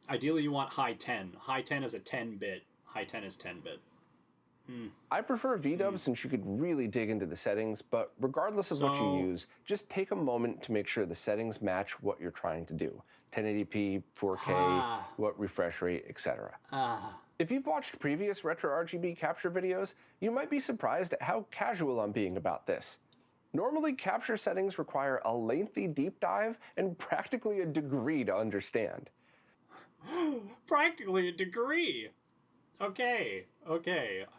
Ideally, you want high 10. High 10 is a 10-bit. High 10 is 10-bit. I prefer VDub since you could really dig into the settings, but regardless of what you use, just take a moment to make sure the settings match what you're trying to do. 1080p, 4K, what refresh rate, etc. If you've watched previous retro RGB capture videos, you might be surprised at how casual I'm being about this. Normally, capture settings require a lengthy deep dive and practically a degree to understand. Practically a degree. Okay.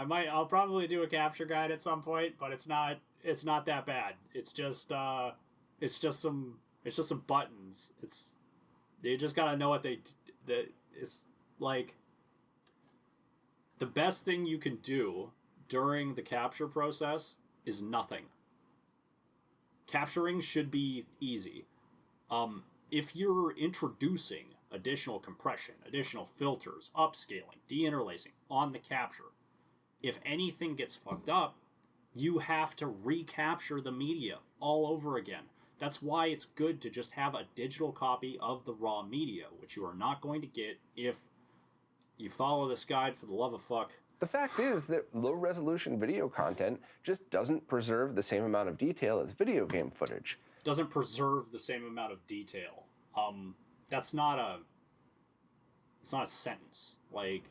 I'll probably do a capture guide at some point, but it's not that bad. It's just some buttons. You just gotta know what it's like. The best thing you can do during the capture process is nothing. Capturing should be easy. If you're introducing additional compression, additional filters, upscaling, deinterlacing on the capture, if anything gets fucked up, you have to recapture the media all over again. That's why it's good to just have a digital copy of the raw media, which you are not going to get if you follow this guide for the love of fuck. The fact is that low-resolution video content just doesn't preserve the same amount of detail as video game footage. Doesn't preserve the same amount of detail. That's not a... It's not a sentence. Like,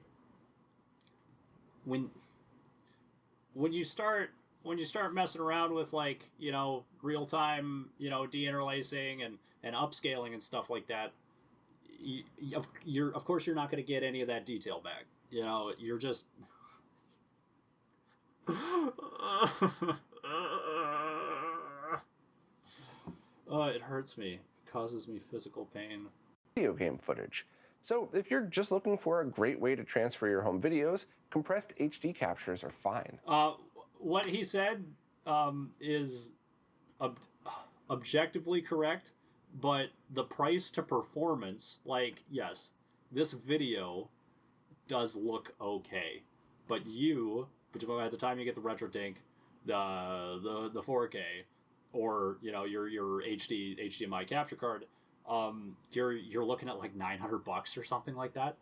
when you start messing around with, like, real-time, deinterlacing and upscaling and stuff like that, you're of course you're not going to get any of that detail back. You know, you're just. Oh, it hurts me. It causes me physical pain. Video game footage. So if you're just looking for a great way to transfer your home videos, compressed HD captures are fine. What he said is objectively correct, but the price to performance, like, yes, this video does look okay, but by the time you get the RetroTink, the 4K, or you know your HDMI capture card, you're looking at like $900 or something like that.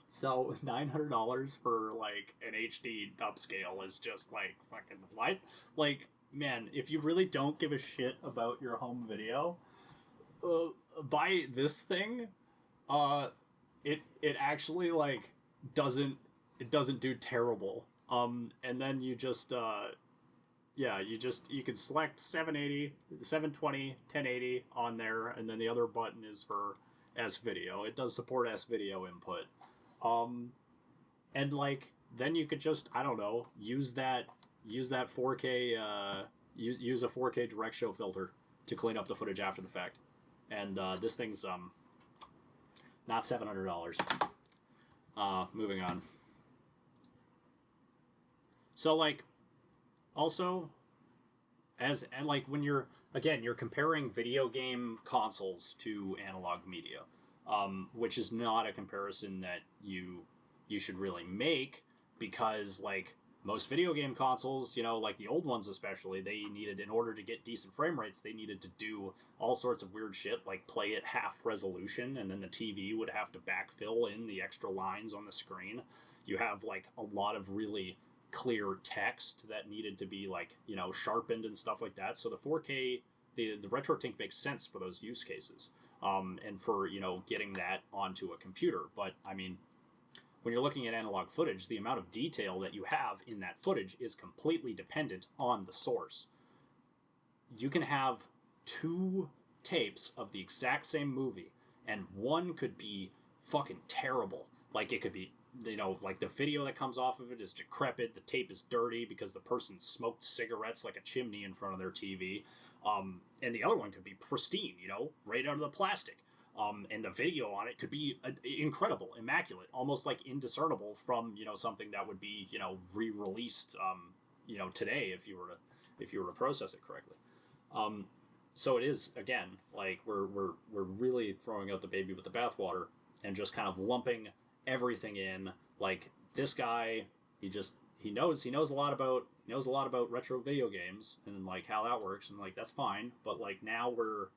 So $900 for like an HD upscale is just like fucking what? Like, man, if you really don't give a shit about your home video, buy this thing. It actually like doesn't do terrible. And then you just you can select 780, 720, 1080 on there, and then the other button is for S video. It does support S video input. And like then you could just, I don't know, use that 4K use a 4K direct show filter to clean up the footage after the fact. And this thing's not $700. Moving on. So like also like when you're comparing video game consoles to analog media, which is not a comparison that you should really make, because like most video game consoles, you know, like the old ones especially, they needed, in order to get decent frame rates, they needed to do all sorts of weird shit, like play at half resolution, and then the TV would have to backfill in the extra lines on the screen. You have like a lot of really clear text that needed to be like, you know, sharpened and stuff like that. So the 4K, the RetroTink makes sense for those use cases, and for, you know, getting that onto a computer. But I mean, when you're looking at analog footage, the amount of detail that you have in that footage is completely dependent on the source. You can have 2 tapes of the exact same movie, and one could be fucking terrible. Like, it could be, you know, like the video that comes off of it is decrepit, the tape is dirty because the person smoked cigarettes like a chimney in front of their TV. And the other one could be pristine, you know, right out of the plastic. And the video on it could be incredible, immaculate, almost like indiscernible from, you know, something that would be, you know, re-released, you know, today if you were to process it correctly. So it is, again, like we're really throwing out the baby with the bathwater and just kind of lumping everything in. Like, this guy, he knows a lot about retro video games and like how that works, and like that's fine. But like now we're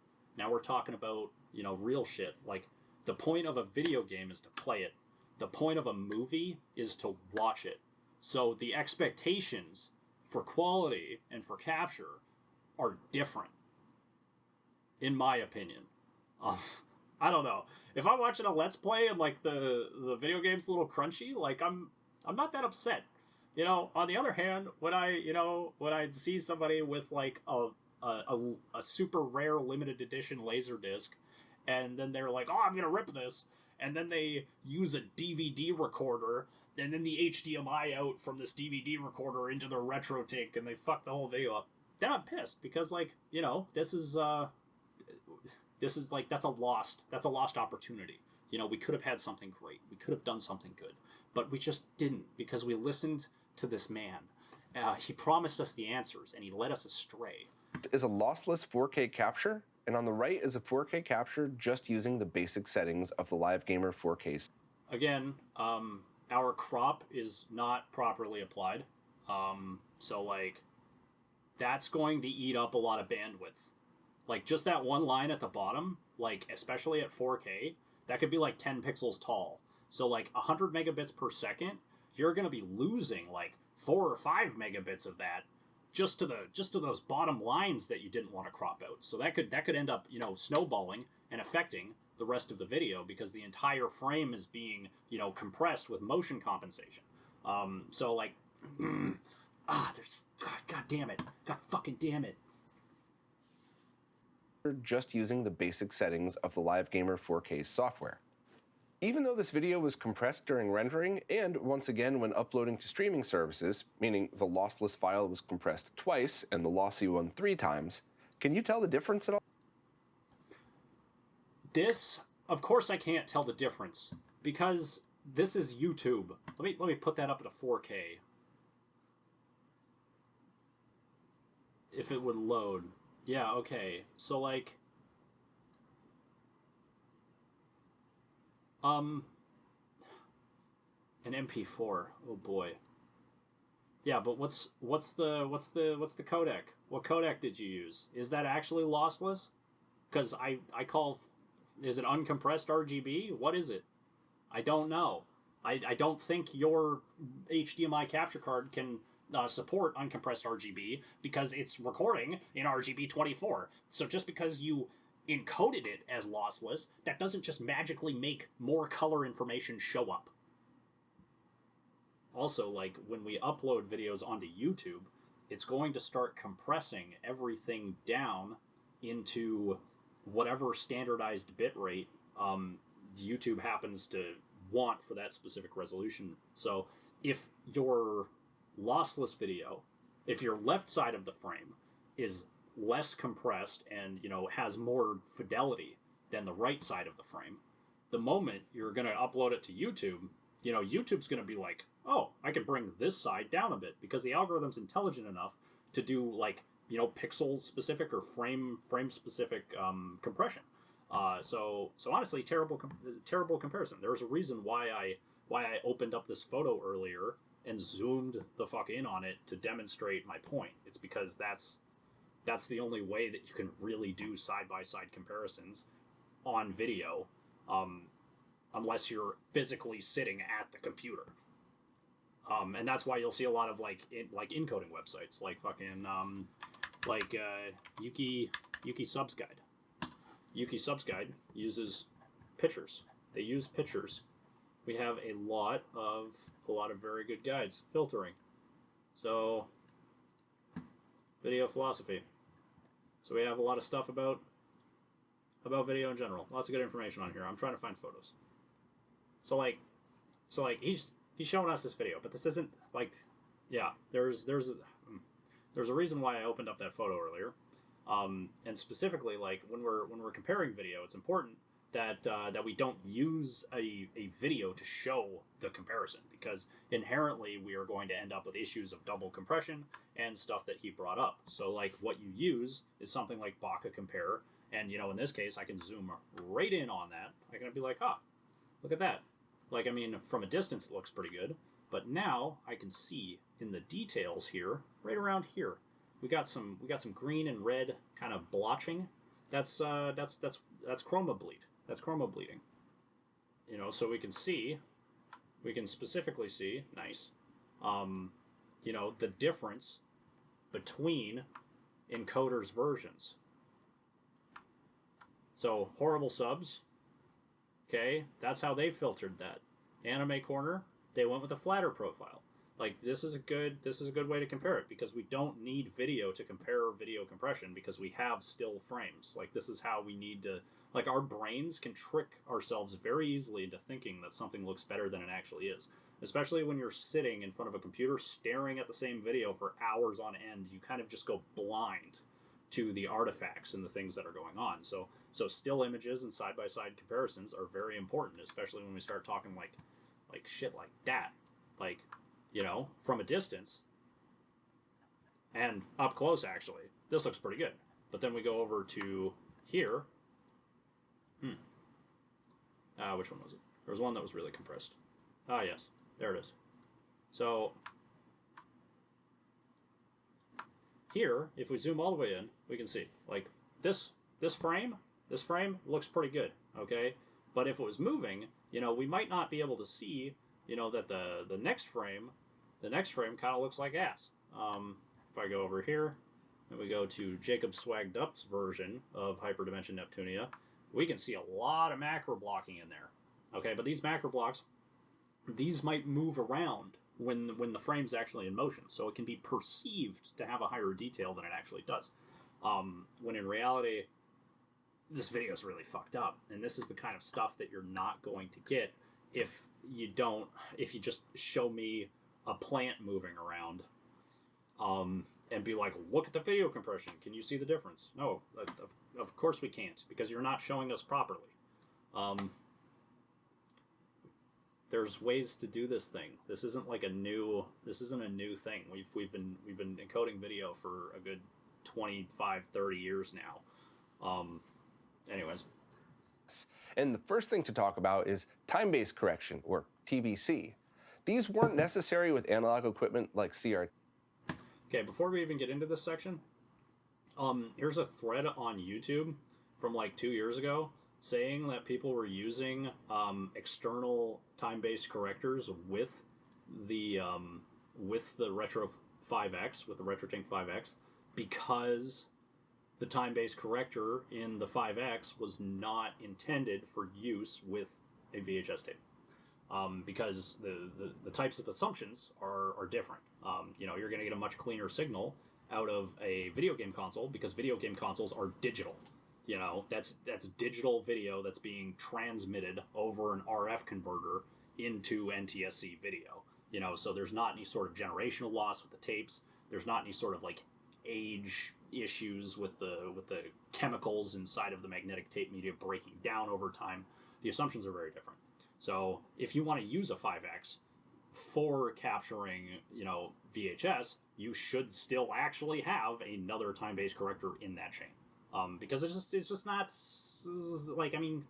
talking about, you know, real shit. Like, the point of a video game is to play it. The point of a movie is to watch it. So the expectations for quality and for capture are different, in my opinion. I don't know. If I'm watching a Let's Play and like the video game's a little crunchy, like I'm not that upset. You know, on the other hand, when I see somebody with like a super rare limited edition Laserdisc, and then they're like, oh, I'm gonna rip this, and then they use a DVD recorder, and then the HDMI out from this DVD recorder into the RetroTink, and they fuck the whole video up, then I'm pissed, because like, you know, this is like, that's a lost opportunity. You know, we could have had something great, we could have done something good, but we just didn't, because we listened to this man. He promised us the answers, and he led us astray. Is a lossless 4K capture, and on the right is a 4K capture just using the basic settings of the Live Gamer 4K. Again, our crop is not properly applied, so like that's going to eat up a lot of bandwidth. Like, just that one line at the bottom, like especially at 4K, that could be like 10 pixels tall. So like 100 megabits per second, you're going to be losing like 4 or 5 megabits of that just to those bottom lines that you didn't want to crop out. So that could end up, you know, snowballing and affecting the rest of the video, because the entire frame is being, you know, compressed with motion compensation. So like, God damn it, God fucking damn it. just using the basic settings of the LiveGamer 4K software. Even though this video was compressed during rendering, and once again when uploading to streaming services, meaning the lossless file was compressed twice and the lossy one 3 times, can you tell the difference at all? This, of course I can't tell the difference, because this is YouTube. Let me put that up at a 4K. If it would load. Yeah, okay. So, like... an MP4. Oh boy. Yeah, but what's the codec? What codec did you use? Is that actually lossless? Because I call... Is it uncompressed RGB? What is it? I don't know. I don't think your HDMI capture card can support uncompressed RGB because it's recording in RGB 24. So just because you encoded it as lossless, that doesn't just magically make more color information show up. Also, like, when we upload videos onto YouTube, it's going to start compressing everything down into whatever standardized bitrate YouTube happens to want for that specific resolution. So if your lossless video, if your left side of the frame is less compressed and, you know, has more fidelity than the right side of the frame, the moment you're going to upload it to YouTube, you know, YouTube's going to be like, oh, I can bring this side down a bit, because the algorithm's intelligent enough to do, like, you know, pixel specific or frame specific compression. So honestly, terrible comparison. There's a reason why I opened up this photo earlier and zoomed the fuck in on it to demonstrate my point. It's because that's the only way that you can really do side-by-side comparisons on video, unless you're physically sitting at the computer. And that's why you'll see a lot of like encoding websites, like fucking Yuki Subs Guide. Yuki Subs Guide uses pictures. They use pictures. We have a lot of very good guides. Filtering. So, video philosophy. So we have a lot of stuff about video in general. Lots of good information on here. I'm trying to find photos. So like he's showing us this video, but this isn't like, yeah. There's a reason why I opened up that photo earlier. And specifically, like, when we're comparing video, it's important that we don't use a video to show the comparison, because inherently we are going to end up with issues of double compression and stuff that he brought up. So, like, what you use is something like Baka Compare, and, you know, in this case, I can zoom right in on that. I can be like, look at that. Like, I mean, from a distance it looks pretty good, but now I can see in the details here, right around here, we got some green and red kind of blotching. That's chroma bleed. That's chroma bleeding. You know, so we can specifically see, nice, you know, the difference between encoders' versions. So Horrible Subs, okay, that's how they filtered that. Anime Corner, they went with a flatter profile. Like, this is a good way to compare it, because we don't need video to compare video compression, because we have still frames. Like, this is how we need to, like, our brains can trick ourselves very easily into thinking that something looks better than it actually is. Especially when you're sitting in front of a computer staring at the same video for hours on end, you kind of just go blind to the artifacts and the things that are going on. So still images and side-by-side comparisons are very important, especially when we start talking like shit like that. Like, you know, from a distance and up close, actually, this looks pretty good. But then we go over to here. Which one was it? There was one that was really compressed. Ah, yes. There it is. So here, if we zoom all the way in, we can see, like, this frame looks pretty good, okay? But if it was moving, you know, we might not be able to see, you know, that the next frame kind of looks like ass. If I go over here and we go to Jacob Swagged Up's version of Hyperdimension Neptunia, we can see a lot of macro blocking in there. Okay, but these macro blocks, these might move around when the frame's actually in motion, so it can be perceived to have a higher detail than it actually does. When in reality, this video is really fucked up, and this is the kind of stuff that you're not going to get if you just show me a plant moving around, and be like, look at the video compression. Can you see the difference? No, of course we can't, because you're not showing us properly. There's ways to do this thing. This isn't a new thing. We've been encoding video for a good 25, 30 years now. Anyways. And the first thing to talk about is time-based correction, or TBC. These weren't necessary with analog equipment like CRT. Okay, before we even get into this section, here's a thread on YouTube from like 2 years ago saying that people were using external time-based correctors with the Retro 5X, with the RetroTink 5X, because the time-based corrector in the 5X was not intended for use with a VHS tape. Because the types of assumptions are different. You're going to get a much cleaner signal out of a video game console because video game consoles are digital. That's digital video that's being transmitted over an RF converter into NTSC video. So there's not any sort of generational loss with the tapes. There's not any sort of like age issues with the chemicals inside of the magnetic tape media breaking down over time. The assumptions are very different. So if you want to use a 5X for capturing, VHS, you should still actually have another time-based corrector in that chain. Because it's just not, like, I mean,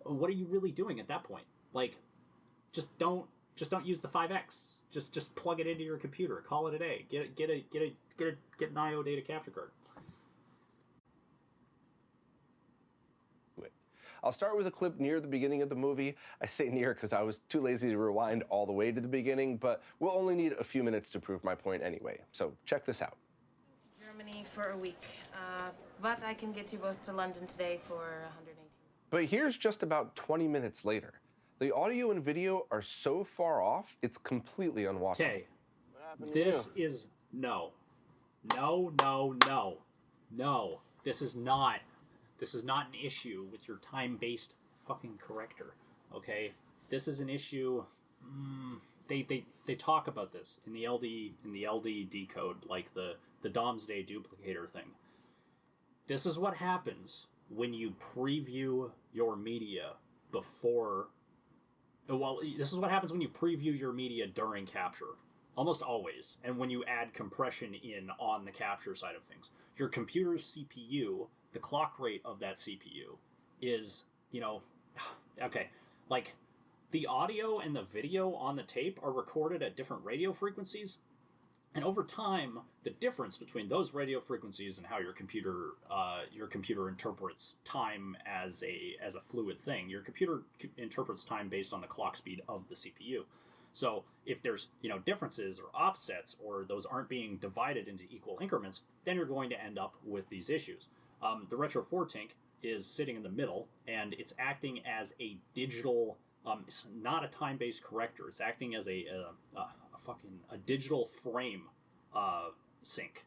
what are you really doing at that point? Like, just don't use the 5X. Just plug it into your computer. Call it a day. Get an I/O data capture card. I'll start with a clip near the beginning of the movie. I say near because I was too lazy to rewind all the way to the beginning, but we'll only need a few minutes to prove my point anyway. So check this out. Germany for a week, but I can get you both to London today for 118. But here's just about 20 minutes later. The audio and video are so far off, it's completely unwatchable. Okay, this is no. This is not an issue with your time-based fucking corrector. Okay, this is an issue. They talk about this in the LD decode, like the Domesday duplicator thing. This is what happens when you preview your media before. Well, this is what happens when you preview your media during capture. Almost always. And when you add compression in on the capture side of things. Your computer's CPU, the clock rate of that CPU is, okay, like the audio and the video on the tape are recorded at different radio frequencies. And over time, the difference between those radio frequencies and how your computer interprets time as a fluid thing. Your computer interprets time based on the clock speed of the CPU. So if there's differences or offsets, or those aren't being divided into equal increments, then you're going to end up with these issues. The RetroTink is sitting in the middle, and it's acting as a digital. It's not a time-based corrector. It's acting as a digital frame sync,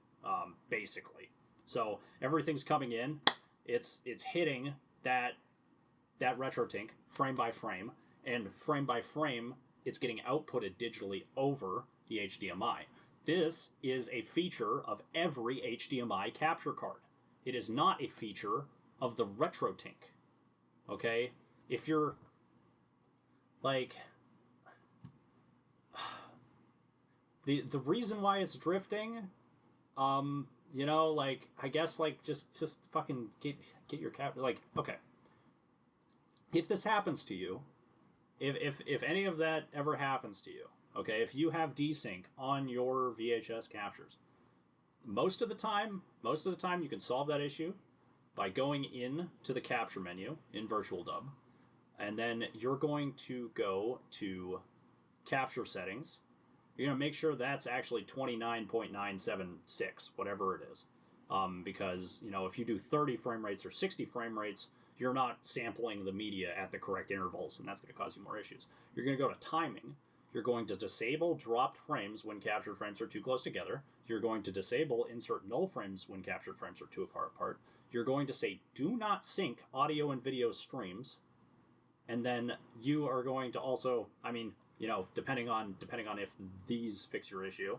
basically. So everything's coming in. It's hitting that RetroTink frame by frame, and frame by frame, it's getting outputted digitally over the HDMI. This is a feature of every HDMI capture card. It is not a feature of the RetroTink. Okay? If you're like the reason why it's drifting, I guess just fucking get your cap, like, okay. If this happens to you, if any of that ever happens to you, okay, if you have desync on your VHS captures, most of the time you can solve that issue by going in to the capture menu in Virtual Dub, and then you're going to go to capture settings. You're going to make sure that's actually 29.976, whatever it is. Because, if you do 30 frame rates or 60 frame rates, you're not sampling the media at the correct intervals, and that's going to cause you more issues. You're going to go to timing. You're going to disable dropped frames when captured frames are too close together. You're going to disable insert null frames when captured frames are too far apart. you're going to say, do not sync audio and video streams. And then you are going to also, I mean, you know, depending on if these fix your issue,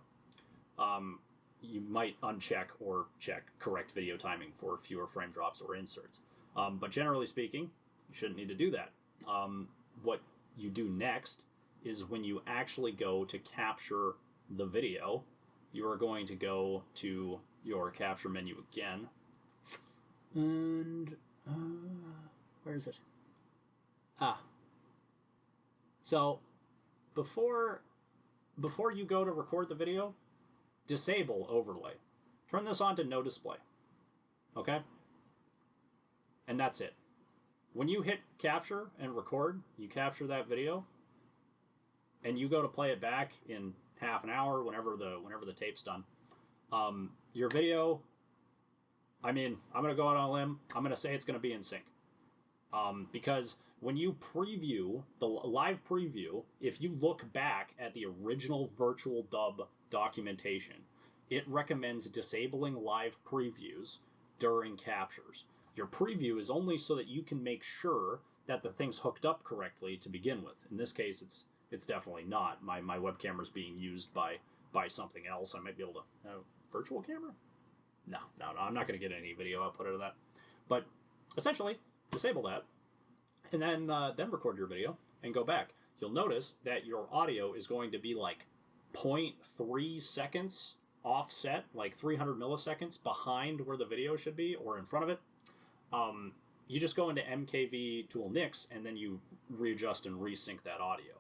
you might uncheck or check correct video timing for fewer frame drops or inserts. But generally speaking, you shouldn't need to do that. What you do next is when you actually go to capture the video, you are going to go to your capture menu again. And where is it? So before you go to record the video, disable overlay. Turn this on to no display. Okay? And that's it. When you hit capture and record, you capture that video, and you go to play it back in half an hour, whenever the tape's done. Your video, I mean, I'm gonna go out on a limb. I'm gonna say it's gonna be in sync. Because when you preview, the live preview, if you look back at the original virtual dub documentation, it recommends disabling live previews during captures. Your preview is only so that you can make sure that the thing's hooked up correctly to begin with. In this case, it's definitely not. My webcam is being used by something else. I might be able to virtual camera? No, I'm not going to get any video output out of that. But essentially, disable that, and then record your video and go back. You'll notice that your audio is going to be like 0.3 seconds offset, like 300 milliseconds behind where the video should be, or in front of it. You just go into MKV Tool Nix, and then you readjust and resync that audio.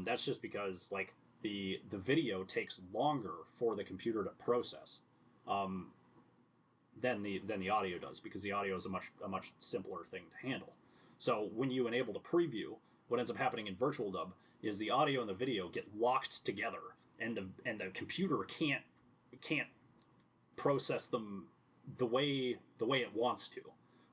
That's just because like the video takes longer for the computer to process than the audio does, because the audio is a much simpler thing to handle. So when you enable the preview, what ends up happening in Virtual Dub is the audio and the video get locked together, and the computer can't process them the way it wants to.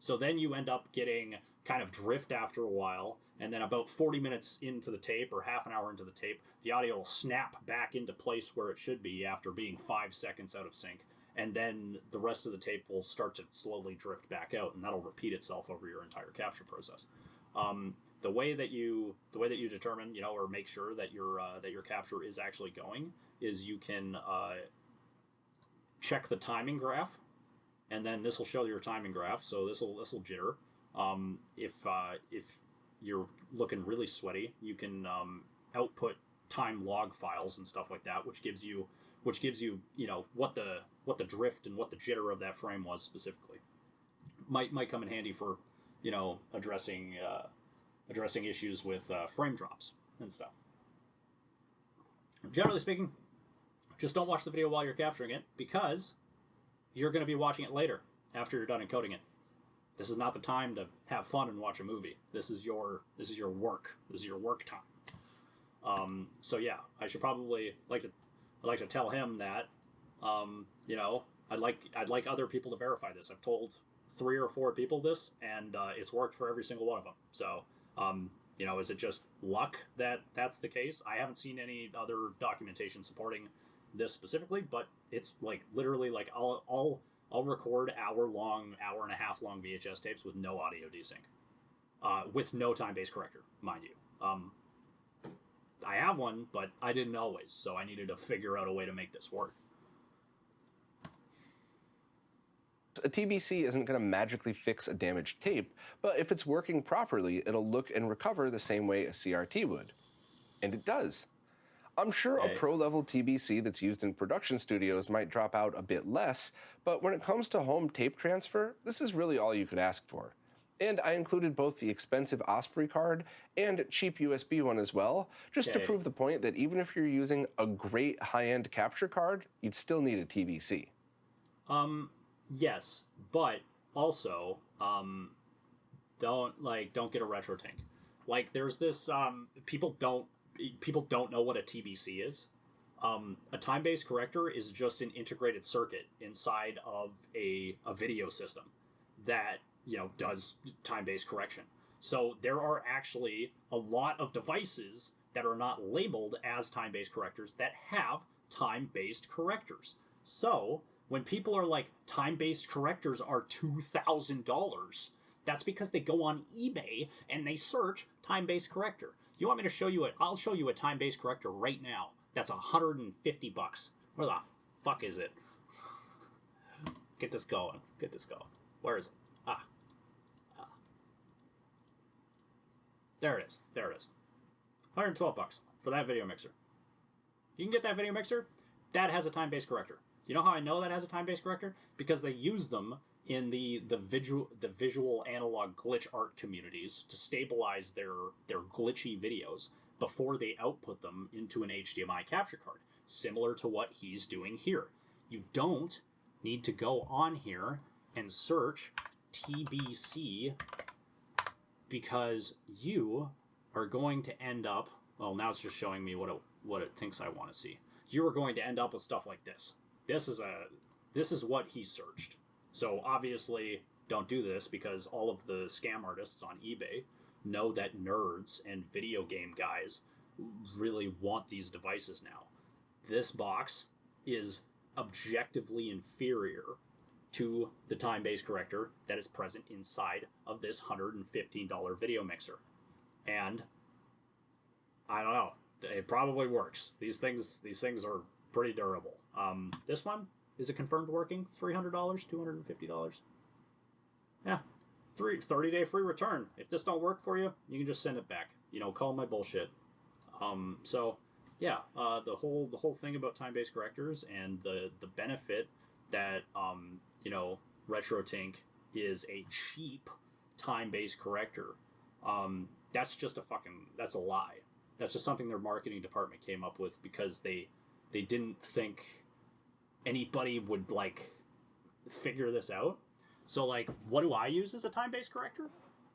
So then you end up getting kind of drift after a while, and then about 40 minutes into the tape, or half an hour into the tape, the audio will snap back into place where it should be after being 5 seconds out of sync, and then the rest of the tape will start to slowly drift back out, and that'll repeat itself over your entire capture process. The way that you determine, you know, or make sure that your capture is actually going is you can check the timing graph, and then this will show your timing graph. So this will jitter. If you're looking really sweaty, you can output time log files and stuff like that, which gives you you know what the drift and what the jitter of that frame was specifically. Might come in handy for, you know, addressing issues with frame drops and stuff. Generally speaking, just don't watch the video while you're capturing it, because you're going to be watching it later after you're done encoding it. This is not the time to have fun and watch a movie. This is your work. This is your work time. So yeah, I should probably like to tell him that, you know, I'd like other people to verify this. I've told 3 or 4 people this, and it's worked for every single one of them. So, you know, is it just luck that that's the case? I haven't seen any other documentation supporting this specifically, but it's like literally like I'll record hour and a half long VHS tapes with no audio desync, with no time-based corrector, mind you. I have one, but I didn't always, so I needed to figure out a way to make this work. A TBC isn't going to magically fix a damaged tape, but if it's working properly, it'll look and recover the same way a CRT would. And it does. I'm sure a pro-level TBC that's used in production studios might drop out a bit less, but when it comes to home tape transfer, this is really all you could ask for. And I included both the expensive Osprey card and cheap USB one as well, just to prove the point that even if you're using a great high-end capture card, you'd still need a TBC. Yes, but also, don't get a RetroTink. Like, there's this, people don't know what a TBC is. A time-based corrector is just an integrated circuit inside of a video system that, you know, does time-based correction. So there are actually a lot of devices that are not labeled as time-based correctors that have time-based correctors. So When people are like, time-based correctors are $2,000, that's because they go on eBay and they search time-based corrector. You want me to show you it? I'll show you a time-based corrector right now. That's $150. Where the fuck is it? Get this going. Get this going. Where is it? There it is. There it is. $112 for that video mixer. You can get that video mixer. That has a time-based corrector. You know how I know that has a time-based corrector? Because they use them in the visual analog glitch art communities to stabilize their glitchy videos before they output them into an HDMI capture card, similar to what he's doing here. You don't need to go on here and search TBC, because you are going to end up, well, now it's just showing me what it thinks I want to see. You are going to end up with stuff like this. This is what he searched. So obviously don't do this, because all of the scam artists on eBay know that nerds and video game guys really want these devices now. This box is objectively inferior to the time-based corrector that is present inside of this $115 video mixer. And I don't know, it probably works. These things are pretty durable. This one, is it confirmed working? $300, $250? Yeah, 30-day free return. If this don't work for you, you can just send it back. Call my bullshit. So yeah, the whole thing about time-based correctors and the benefit that RetroTink is a cheap time-based corrector. That's just that's a lie. That's just something their marketing department came up with because they didn't think anybody would figure this out. So what do I use as a time-based corrector?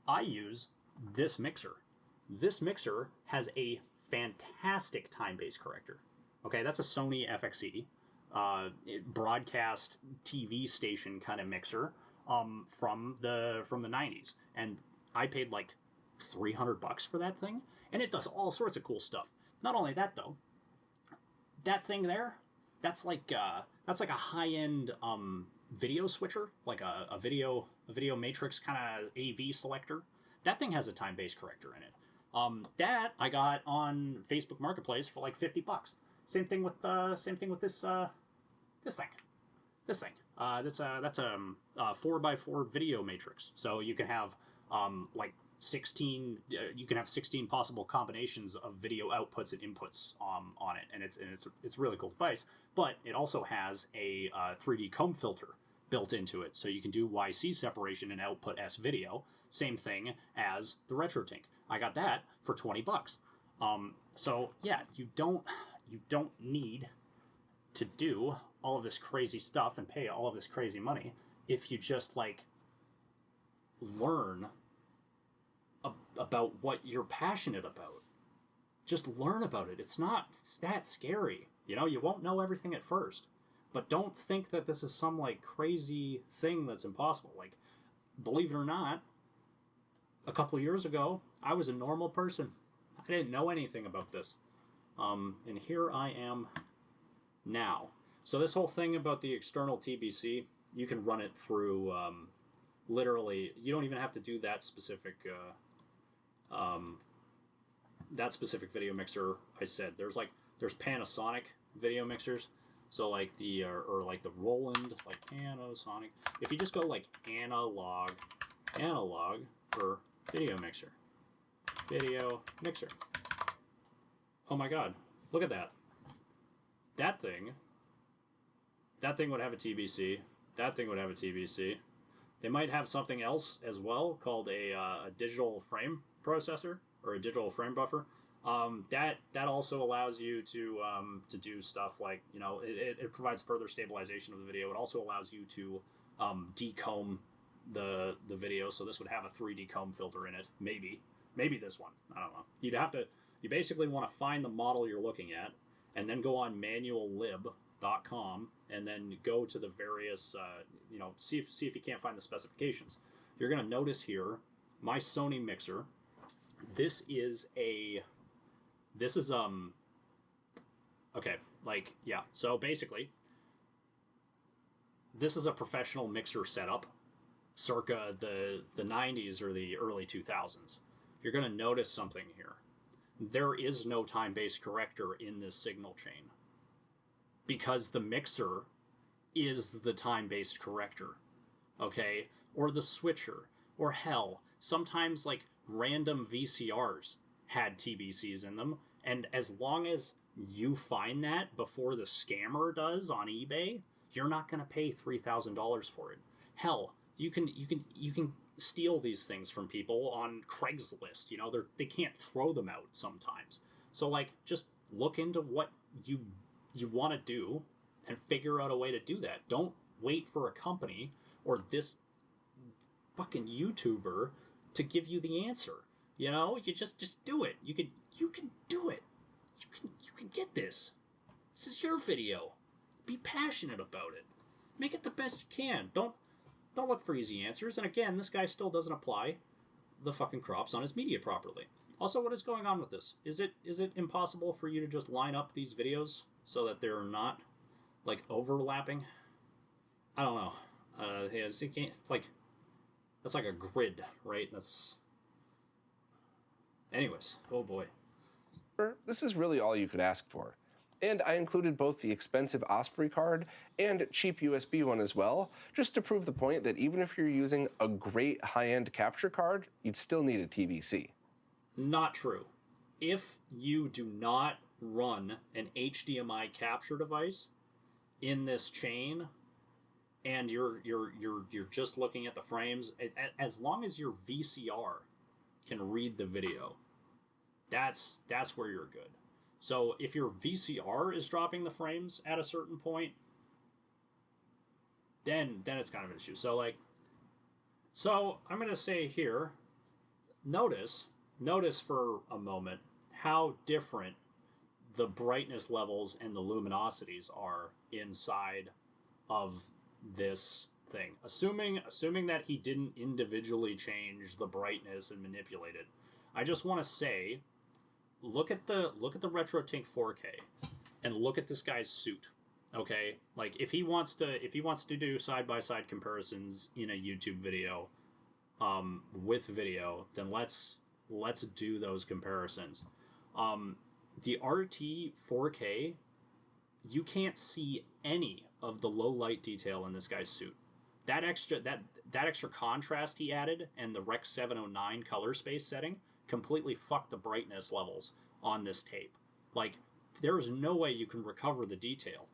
I use this mixer. This mixer has a fantastic time-based corrector. Okay, that's a Sony FXE. Broadcast TV station kind of mixer from the 90s, and I paid $300 for that thing, and it does all sorts of cool stuff. Not only that though, that thing there, that's like a high-end video switcher, like a video matrix kind of AV selector. That thing has a time-based corrector in it. That I got on Facebook Marketplace for $50. Same thing with this thing. That's a 4x4 video matrix. So you can have 16. You can have 16 possible combinations of video outputs and inputs on it, and it's a really cool device. But it also has a 3D comb filter built into it, so you can do YC separation and output S video. Same thing as the RetroTink. I got that for $20. So yeah, you don't need to do all of this crazy stuff and pay all of this crazy money if you just learn about what you're passionate about. Just learn about it. It's not that scary. You won't know everything at first, but don't think that this is some crazy thing that's impossible. Believe it or not, a couple years ago, I was a normal person. I didn't know anything about this. And here I am now. So this whole thing about the external TBC, you can run it through, literally, you don't even have to do that specific video mixer. I said there's Panasonic video mixers. So the Roland, Panasonic. If you just go analog for video mixer. Oh my god, look at that. That thing would have a TBC. That thing would have a TBC. They might have something else as well called a digital frame processor or a digital frame buffer. That also allows you to do stuff it provides further stabilization of the video. It also allows you to decomb the video. So this would have a 3D comb filter in it. Maybe this one. I don't know. You basically want to find the model you're looking at, and then go on manuallib.com and then go to the various, see if you can't find the specifications. You're going to notice here, my Sony mixer, okay, so basically, this is a professional mixer setup circa the 90s or the early 2000s. You're going to notice something here. There is no time-based corrector in this signal chain because the mixer is the time-based corrector, okay? Or the switcher, or hell, sometimes like random VCRs had TBCs in them, and as long as you find that before the scammer does on eBay, you're not going to pay $3,000 for it. Hell, you can steal these things from people on Craigslist. You know, they can't throw them out sometimes. So like, just look into what you want to do and figure out a way to do that. Don't wait for a company or this fucking YouTuber to give you the answer. You know, you just do it. You can do it. You can get this. This is your video. Be passionate about it. Make it the best you can. Don't look for easy answers. And again, this guy still doesn't apply the fucking crops on his media properly. Also, what is going on with this? Is it impossible for you to just line up these videos so that they're not like overlapping? I don't know. Yeah, it can't, like, that's like a grid, right? That's. Anyways, oh boy. This is really all you could ask for. And I included both the expensive Osprey card and cheap USB one as well, just to prove the point that even if you're using a great high-end capture card, you'd still need a TBC. Not true. If you do not run an HDMI capture device in this chain, and you're just looking at the frames, as long as your VCR can read the video, that's where you're good. So if your VCR is dropping the frames at a certain point, then it's kind of an issue. So I'm going to say here, notice for a moment how different the brightness levels and the luminosities are inside of this thing. Assuming that he didn't individually change the brightness and manipulate it, I just want to say, look at the RetroTink 4K and look at this guy's suit. Okay, like if he wants to do side-by-side comparisons in a YouTube video with video, then let's do those comparisons. The RT 4K, you can't see any of the low light detail in this guy's suit. That extra contrast he added and the Rec 709 color space setting completely fucked the brightness levels on this tape. Like, there's no way you can recover the detail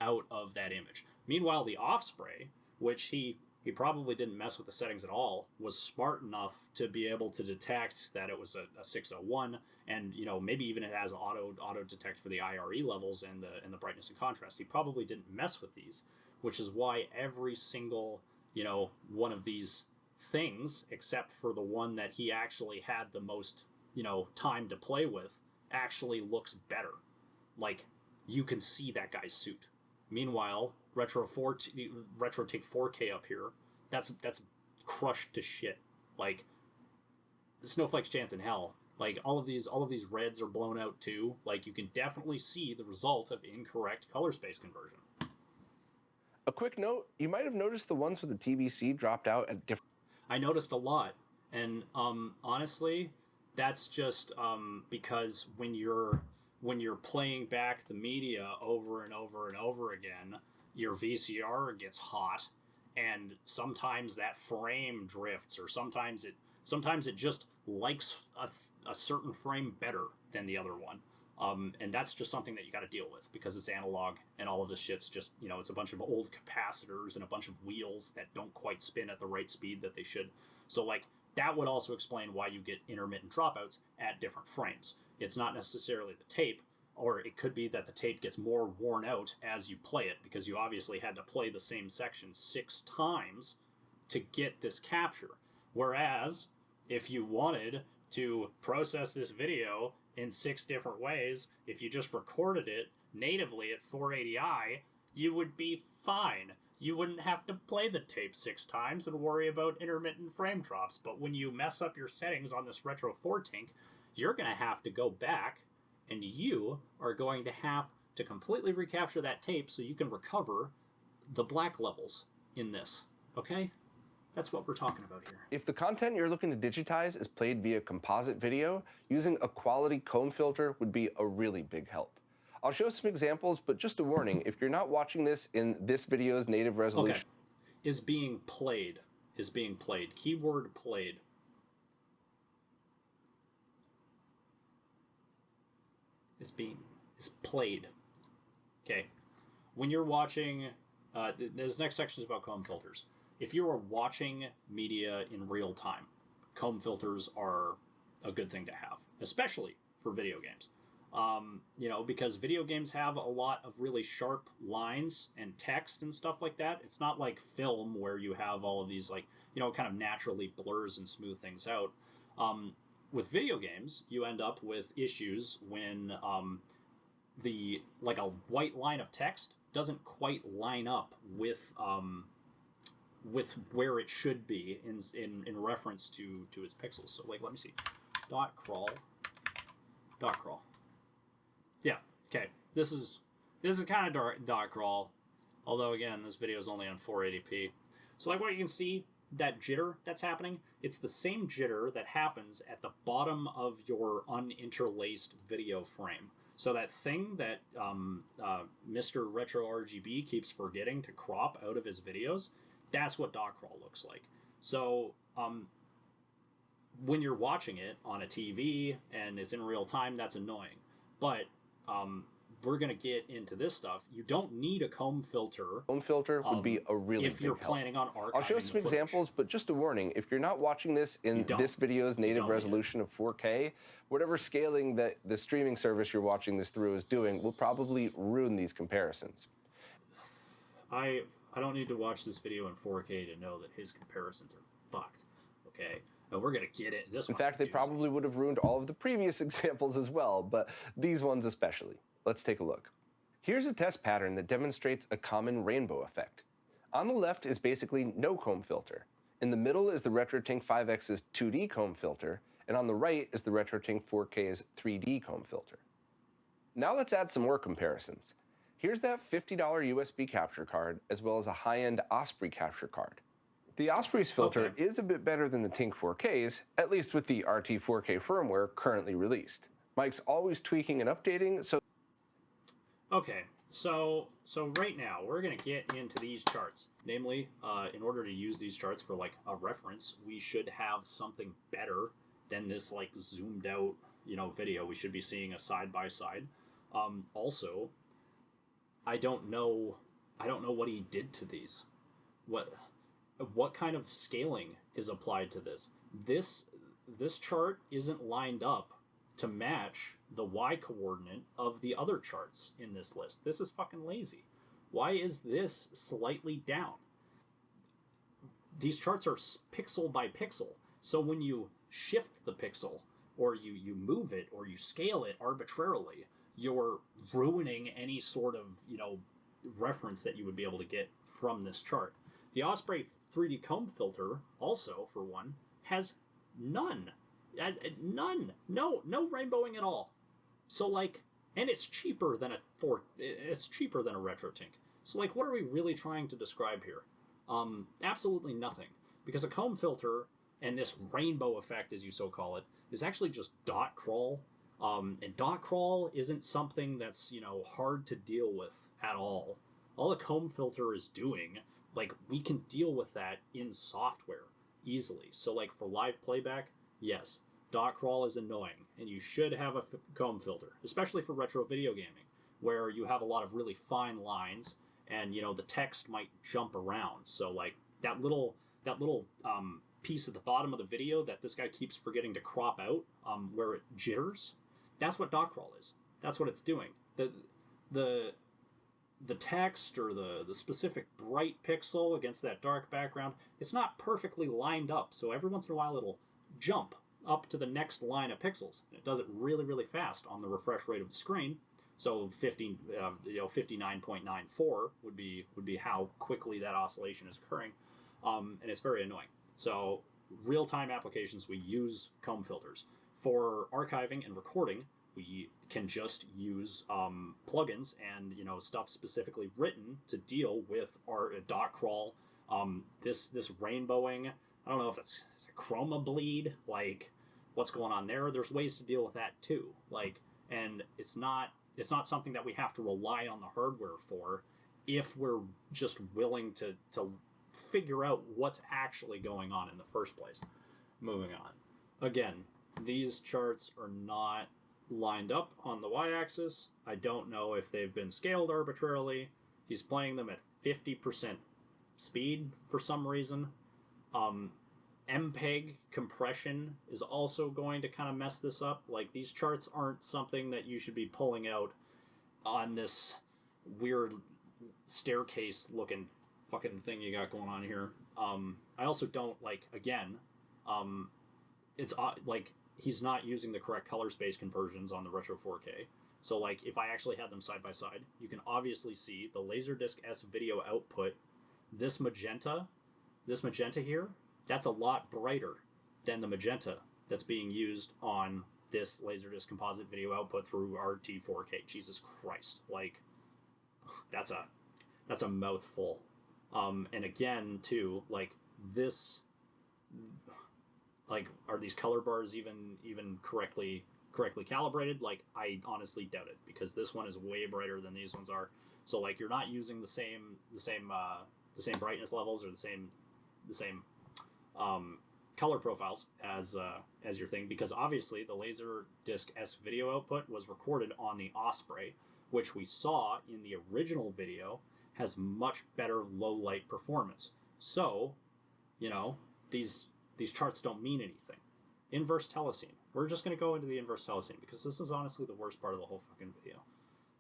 out of that image. Meanwhile, the Offspray, which he probably didn't mess with the settings at all, was smart enough to be able to detect that it was a 601, and maybe even it has auto detect for the IRE levels and the brightness and contrast. He probably didn't mess with these, which is why every single one of these things, except for the one that he actually had the most time to play with, actually looks better. Like, you can see that guy's suit. Meanwhile, RetroTink 4K up here, that's crushed to shit. Like, snowflake's chance in hell. Like, all of these reds are blown out too. Like, you can definitely see the result of incorrect color space conversion. A quick note, you might have noticed the ones with the TBC dropped out at different... I noticed a lot, and honestly, that's just because when you're playing back the media over and over and over again, your VCR gets hot, and sometimes that frame drifts, or sometimes it just likes a certain frame better than the other one. And that's just something that you got to deal with because it's analog, and all of this shit's just, it's a bunch of old capacitors and a bunch of wheels that don't quite spin at the right speed that they should. So, like, that would also explain why you get intermittent dropouts at different frames. It's not necessarily the tape, or it could be that the tape gets more worn out as you play it because you obviously had to play the same section 6 times to get this capture. Whereas, if you wanted to process this video in 6 different ways, if you just recorded it natively at 480i, you would be fine. You wouldn't have to play the tape 6 times and worry about intermittent frame drops. But when you mess up your settings on this RetroTink, you're going to have to go back, and you are going to have to completely recapture that tape so you can recover the black levels in this, okay? That's what we're talking about here. If the content you're looking to digitize is played via composite video, using a quality comb filter would be a really big help. I'll show some examples, but just a warning, if you're not watching this in this video's native resolution... Okay. Is being played. Keyword played. Is played. Okay. When you're watching... this next section is about comb filters. If you are watching media in real time, comb filters are a good thing to have, especially for video games. Because video games have a lot of really sharp lines and text and stuff like that. It's not like film where you have all of these kind of naturally blurs and smooth things out. With video games, you end up with issues when a white line of text doesn't quite line up with where it should be in reference to its pixels. So let me see. Dot crawl. Yeah, okay. This is kind of dot crawl. Although again, this video is only on 480p. So what you can see, that jitter that's happening, it's the same jitter that happens at the bottom of your uninterlaced video frame. So that thing that Mr. Retro RGB keeps forgetting to crop out of his videos, that's what dot crawl looks like. So when you're watching it on a TV and it's in real time, that's annoying. But we're going to get into this stuff. You don't need a comb filter. Comb filter would be a really big help. If you're planning on archiving I'll show some examples, but just a warning, if you're not watching this in this video's native resolution of 4K, whatever scaling that the streaming service you're watching this through is doing will probably ruin these comparisons. I don't need to watch this video in 4K to know that his comparisons are fucked, okay? And we're going to get it. In fact, they probably would have ruined all of the previous examples as well, but these ones especially. Let's take a look. Here's a test pattern that demonstrates a common rainbow effect. On the left is basically no comb filter. In the middle is the RetroTink 5X's 2D comb filter, and on the right is the RetroTink 4K's 3D comb filter. Now let's add some more comparisons. Here's that $50 USB capture card, as well as a high-end Osprey capture card. The Osprey's filter is a bit better than the Tink 4K's, at least with the RT 4K firmware currently released. Mike's always tweaking and updating, so... Okay, so right now we're going to get into these charts. Namely, in order to use these charts for a reference, we should have something better than this zoomed out, video. We should be seeing a side by side. Also, I don't know what he did to these. What kind of scaling is applied to this? This chart isn't lined up to match the Y coordinate of the other charts in this list. This is fucking lazy. Why is this slightly down? These charts are pixel by pixel. So when you shift the pixel, or you move it, or you scale it arbitrarily, you're ruining any sort of, reference that you would be able to get from this chart. The Osprey 3D comb filter, also, for one, has none. None. No rainbowing at all. So, and it's cheaper than a RetroTink. So, what are we really trying to describe here? Absolutely nothing. Because a comb filter, and this rainbow effect, as you so call it, is actually just dot crawl. And dot crawl isn't something that's, hard to deal with at all. All a comb filter is doing, we can deal with that in software easily. So, for live playback, yes, dot crawl is annoying, and you should have a comb filter, especially for retro video gaming, where you have a lot of really fine lines, and, the text might jump around. So, that little piece at the bottom of the video that this guy keeps forgetting to crop out, where it jitters, that's what dot crawl is. That's what it's doing. The text or the specific bright pixel against that dark background, it's not perfectly lined up. So every once in a while it'll jump up to the next line of pixels. And it does it really, really fast on the refresh rate of the screen. So 59.94 would be how quickly that oscillation is occurring. And it's very annoying. So real-time applications, we use comb filters. For archiving and recording, we can just use plugins and stuff specifically written to deal with our dot crawl, This rainbowing, I don't know if it's a chroma bleed, like what's going on there. There's ways to deal with that too. Like, and it's not something that we have to rely on the hardware for if we're just willing to figure out what's actually going on in the first place. Moving on. Again, these charts are not lined up on the y-axis. I don't know if they've been scaled arbitrarily. He's playing them at 50% speed for some reason. MPEG compression is also going to kind of mess this up. Like, these charts aren't something that you should be pulling out on this weird staircase looking fucking thing you got going on here. I also don't, like, again, it's like he's not using the correct color space conversions on the Retro 4K. So, like, if I actually had them side by side, you can obviously see the Laserdisc S video output. This magenta here, that's a lot brighter than the magenta that's being used on this Laserdisc composite video output through RT4K. Jesus Christ, like, that's a mouthful. And again, too, like, this, like, are these color bars even correctly calibrated? Like, I honestly doubt it, because this one is way brighter than these ones are. So, like, you're not using the same brightness levels or the same color profiles as your thing, because obviously the Laserdisc S video output was recorded on the Osprey, which we saw in the original video has much better low light performance. So, you know, these charts don't mean anything. Inverse telecine. We're just going to go into the inverse telecine because this is honestly the worst part of the whole fucking video.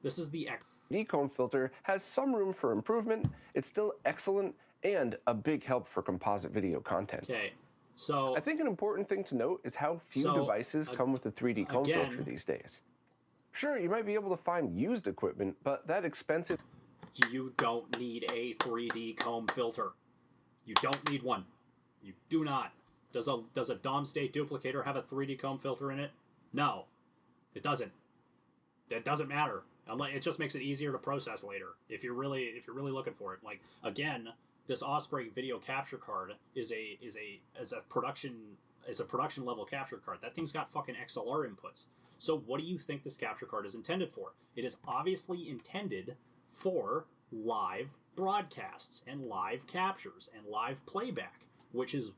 This is the Decomb filter has some room for improvement. It's still excellent and a big help for composite video content. Okay, so I think an important thing to note is how few devices come with a 3D comb filter these days. Sure, you might be able to find used equipment, but that expensive... You don't need a 3D comb filter. You don't need one. You do not. Does a DOM state duplicator have a 3D comb filter in it? No, it doesn't. It doesn't matter. It just makes it easier to process later if you're really looking for it. Like, again, this Osprey video capture card is a production level capture card. That thing's got fucking XLR inputs. So what do you think this capture card is intended for? It is obviously intended for live broadcasts and live captures and live playback, which is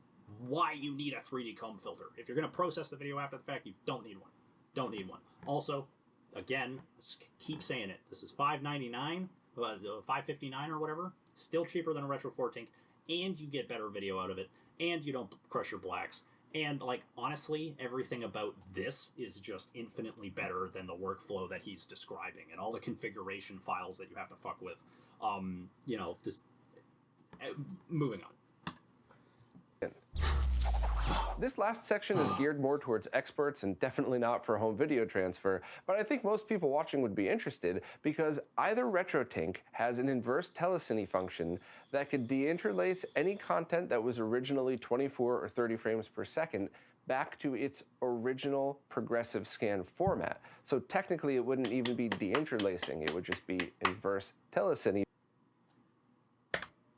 why you need a 3D comb filter. If you're going to process the video after the fact, you don't need one. Don't need one. Also, again, let's keep saying it. This is $5.99, $5.59 or whatever. Still cheaper than a Retro 4Tink, and you get better video out of it, and you don't crush your blacks. And, like, honestly, everything about this is just infinitely better than the workflow that he's describing and all the configuration files that you have to fuck with. You know, just moving on. This last section is geared more towards experts and definitely not for home video transfer, but I think most people watching would be interested because either RetroTink has an inverse telecine function that could deinterlace any content that was originally 24 or 30 frames per second back to its original progressive scan format. So technically it wouldn't even be deinterlacing, it would just be inverse telecine.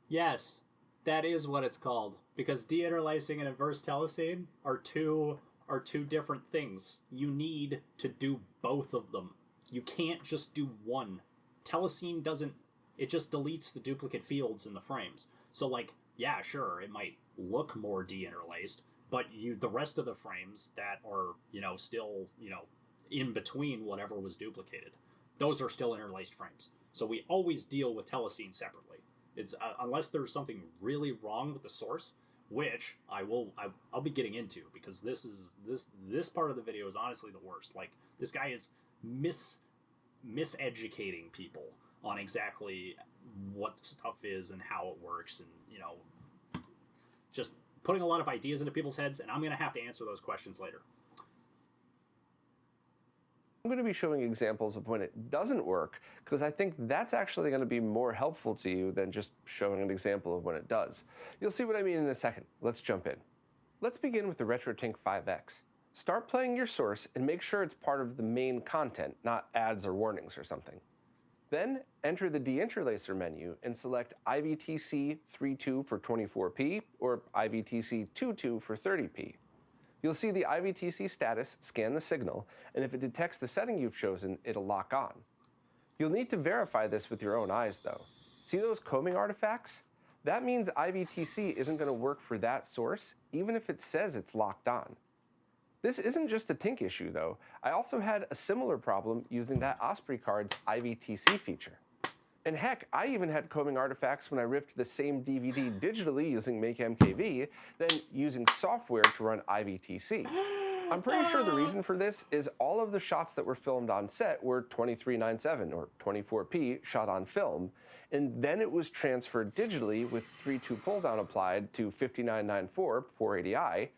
Yes, that is what it's called. Because deinterlacing and inverse telecine are two different things. You need to do both of them. You can't just do one. Telecine doesn't... It just deletes the duplicate fields in the frames. So, like, yeah, sure, it might look more deinterlaced, but the rest of the frames that are, you know, still, you know, in between whatever was duplicated, those are still interlaced frames. So we always deal with telecine separately. It's unless there's something really wrong with the source, which I'll be getting into, because this part of the video is honestly the worst. Like, this guy is miseducating people on exactly what the stuff is and how it works, and, you know, just putting a lot of ideas into people's heads, and I'm going to have to answer those questions later. I'm going to be showing examples of when it doesn't work, because I think that's actually going to be more helpful to you than just showing an example of when it does. You'll see what I mean in a second. Let's jump in. Let's begin with the RetroTink 5X. Start playing your source and make sure it's part of the main content, not ads or warnings or something. Then enter the deinterlacer menu and select IVTC 32 for 24p or IVTC 22 for 30p. You'll see the IVTC status scan the signal, and if it detects the setting you've chosen, it'll lock on. You'll need to verify this with your own eyes, though. See those combing artifacts? That means IVTC isn't going to work for that source, even if it says it's locked on. This isn't just a Tink issue, though. I also had a similar problem using that Osprey card's IVTC feature. And heck, I even had combing artifacts when I ripped the same DVD digitally using MakeMKV, then using software to run IVTC. I'm pretty sure the reason for this is all of the shots that were filmed on set were 23:9:7 or 24p shot on film, and then it was transferred digitally with 3:2 pull down applied to 59:9:4 480i,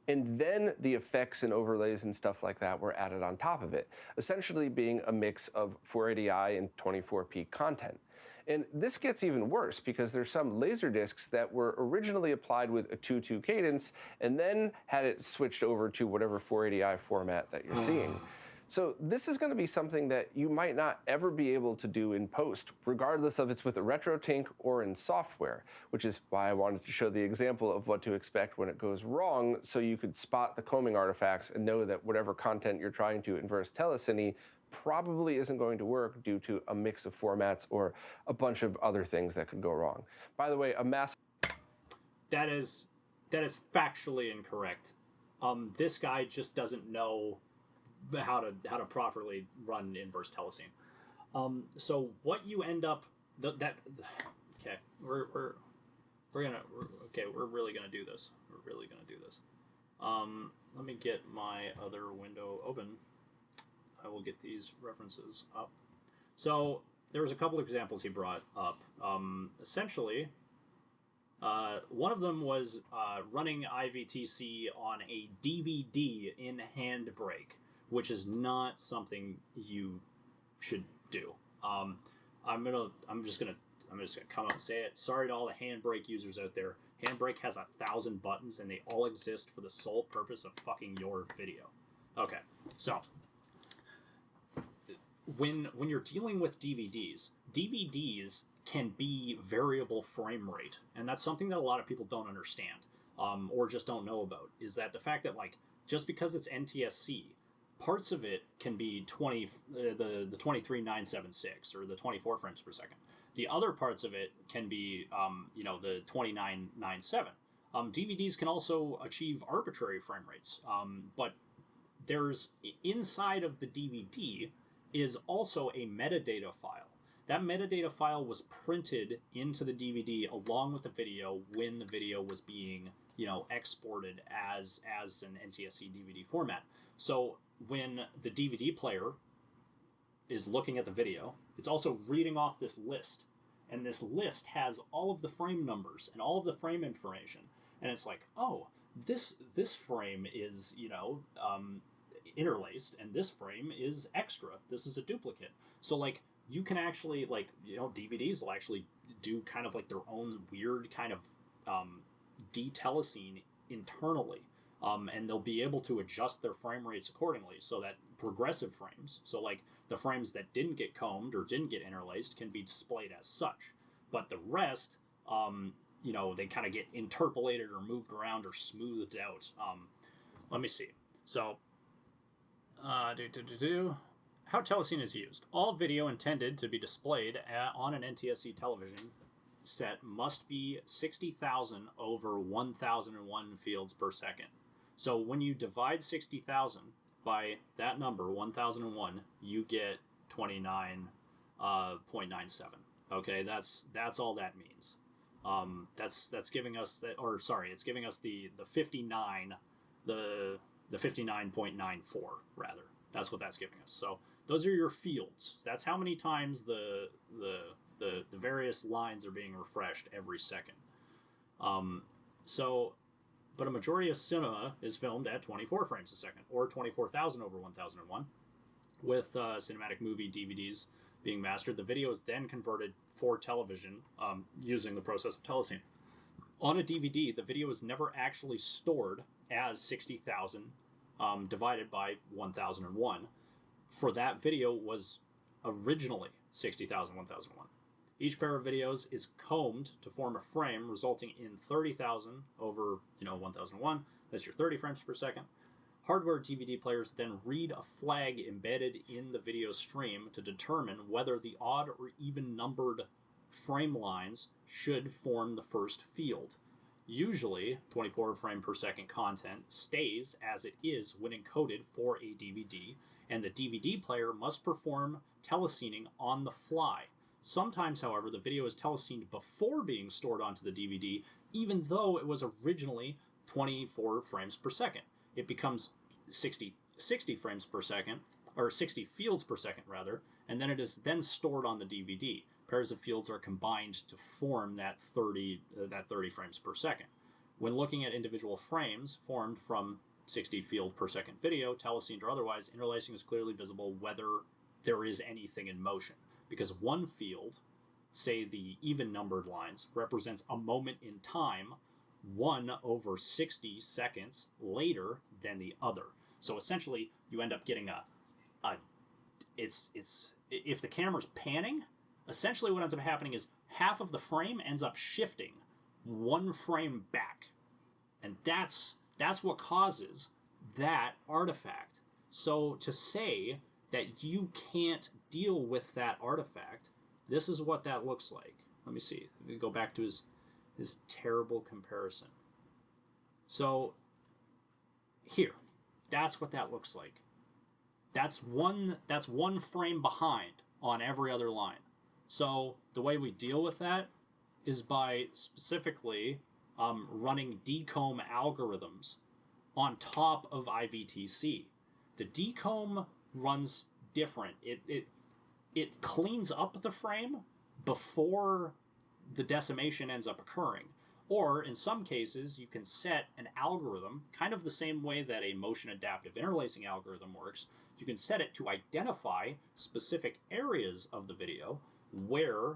and then the effects and overlays and stuff like that were added on top of it, essentially being a mix of 480i and 24p content. And this gets even worse because there's some laser discs that were originally applied with a 2:2 cadence and then had it switched over to whatever 480i format that you're seeing. So this is going to be something that you might not ever be able to do in post, regardless of it's with a RetroTink or in software, which is why I wanted to show the example of what to expect when it goes wrong, so you could spot the combing artifacts and know that whatever content you're trying to inverse telecine probably isn't going to work due to a mix of formats or a bunch of other things that could go wrong. By the way, a mass... That is factually incorrect. This guy just doesn't know how to properly run inverse telecine. So what you end up okay, we're really gonna do this. We're really gonna do this. Let me get my other window open. I will get these references up. So there was a couple examples he brought up. Essentially, one of them was running IVTC on a DVD in Handbrake, which is not something you should do. I'm just gonna come out and say it. Sorry to all the Handbrake users out there. Handbrake has 1,000 buttons, and they all exist for the sole purpose of fucking your video. Okay, so when you're dealing with DVDs can be variable frame rate, and that's something that a lot of people don't understand, or just don't know about. Is that the fact that, like, just because it's NTSC, parts of it can be the 23:976 or the 24 frames per second. The other parts of it can be the 29:97. DVDs can also achieve arbitrary frame rates, but there's inside of the DVD is also a metadata file. That metadata file was printed into the DVD along with the video when the video was being, exported as an NTSC DVD format. So when the DVD player is looking at the video, it's also reading off this list. And this list has all of the frame numbers and all of the frame information. And it's like, oh, this frame is, interlaced, and this frame is extra. This is a duplicate. So, like, you can actually, DVDs will actually do kind of like their own weird kind of de-telecine internally. And they'll be able to adjust their frame rates accordingly so that progressive frames, so like the frames that didn't get combed or didn't get interlaced, can be displayed as such. But the rest, they kind of get interpolated or moved around or smoothed out. Let me see. So, how telecine is used. All video intended to be displayed on an NTSC television set must be 60,000 over 1,001 fields per second. So when you divide 60,000 by that number, 1,001, you get 29.97. Okay, that's all that means. That's giving us that, it's giving us the 59, the 59.94 rather. That's what that's giving us. So those are your fields. That's how many times the various lines are being refreshed every second. But a majority of cinema is filmed at 24 frames a second, or 24,000 over 1,001. With cinematic movie DVDs being mastered, the video is then converted for television using the process of telecine. On a DVD, the video is never actually stored as 60,000 divided by 1,001. For that video was originally 60,000, 1001. Each pair of videos is combed to form a frame, resulting in 30,000 over, 1001. That's your 30 frames per second. Hardware DVD players then read a flag embedded in the video stream to determine whether the odd or even numbered frame lines should form the first field. Usually, 24 frame per second content stays as it is when encoded for a DVD, and the DVD player must perform telescening on the fly. Sometimes, however, the video is telescened before being stored onto the DVD, even though it was originally 24 frames per second. It becomes 60 frames per second, or 60 fields per second, rather, and then it is then stored on the DVD. Pairs of fields are combined to form that 30 frames per second. When looking at individual frames formed from 60 field per second video, telescened or otherwise, interlacing is clearly visible whether there is anything in motion, because one field, say the even numbered lines, represents a moment in time 1 over 60 seconds later than the other. So essentially, you end up getting if the camera's panning, essentially what ends up happening is half of the frame ends up shifting 1 frame back. And that's what causes that artifact. So to say that you can't deal with that artifact, this is what that looks like. Let me see. Let me go back to his terrible comparison. So here, that's what that looks like. That's one frame behind on every other line. So the way we deal with that is by specifically running decomb algorithms on top of IVTC. The decomb runs different. It cleans up the frame before the decimation ends up occurring. Or in some cases, you can set an algorithm, kind of the same way that a motion adaptive interlacing algorithm works. You can set it to identify specific areas of the video where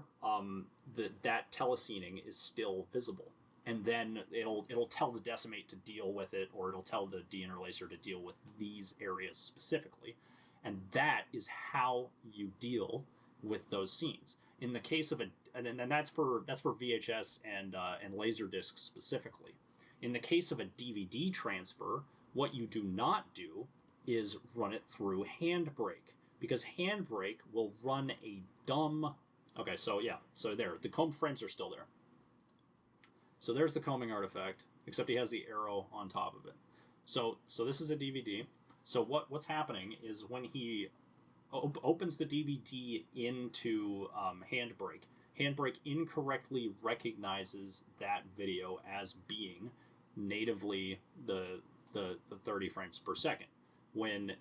that telescening is still visible. And then it'll tell the decimate to deal with it, or it'll tell the deinterlacer to deal with these areas specifically. And that is how you deal with those scenes. In the case of and that's for VHS and Laserdisc specifically. In the case of a DVD transfer, what you do not do is run it through Handbrake, because Handbrake will run a dumb. Okay, so there, the comb frames are still there. So there's the combing artifact, except he has the arrow on top of it. So this is a DVD. So what's happening is when he opens the DVD into Handbrake, Handbrake incorrectly recognizes that video as being natively the 30 frames per second. When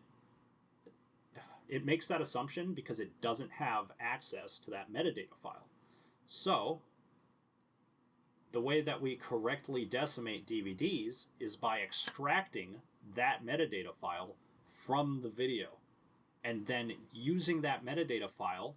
it makes that assumption because it doesn't have access to that metadata file. So the way that we correctly decimate DVDs is by extracting that metadata file from the video and then using that metadata file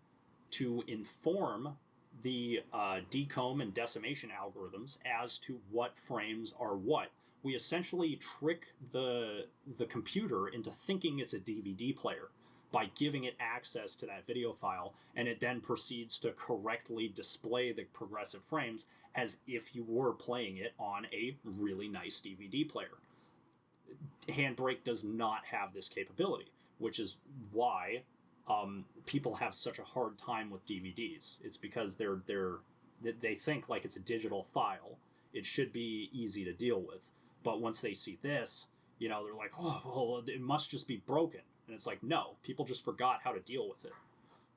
to inform the decomb and decimation algorithms as to what frames are what. We essentially trick the computer into thinking it's a DVD player by giving it access to that video file, and it then proceeds to correctly display the progressive frames as if you were playing it on a really nice DVD player. Handbrake does not have this capability, which is why people have such a hard time with DVDs. It's because they think like it's a digital file. It should be easy to deal with. But once they see this, they're like, oh, well, it must just be broken. And it's like, no, people just forgot how to deal with it.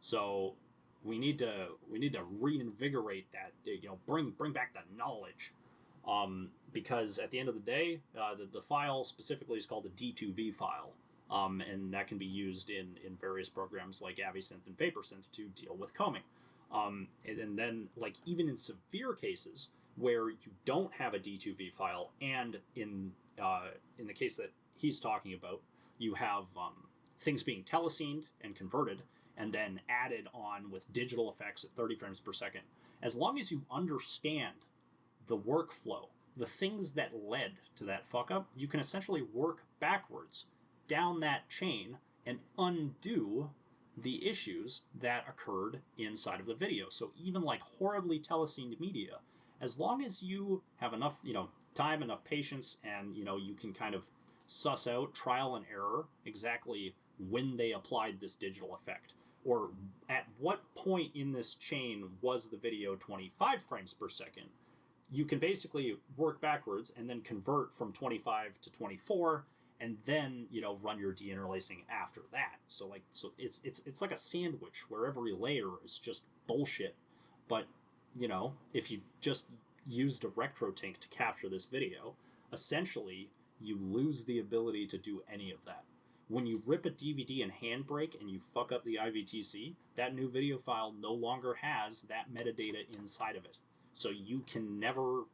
So we need to reinvigorate that, bring back the knowledge. Because at the end of the day, the file specifically is called a D2V file. And that can be used in various programs like AviSynth and VaporSynth to deal with combing. And then, like, even in severe cases where you don't have a D2V file, and in the case that he's talking about, you have things being telescened and converted and then added on with digital effects at 30 frames per second. As long as you understand the workflow, the things that led to that fuck up, you can essentially work backwards down that chain and undo the issues that occurred inside of the video. So even like horribly telesened media, as long as you have enough, time, enough patience, and you can kind of suss out trial and error exactly when they applied this digital effect, or at what point in this chain was the video 25 frames per second, you can basically work backwards and then convert from 25 to 24, and then run your deinterlacing after that. So it's like a sandwich where every layer is just bullshit. But if you just used a RetroTink to capture this video, essentially you lose the ability to do any of that. When you rip a DVD and handbrake and you fuck up the IVTC, that new video file no longer has that metadata inside of it. So you'll never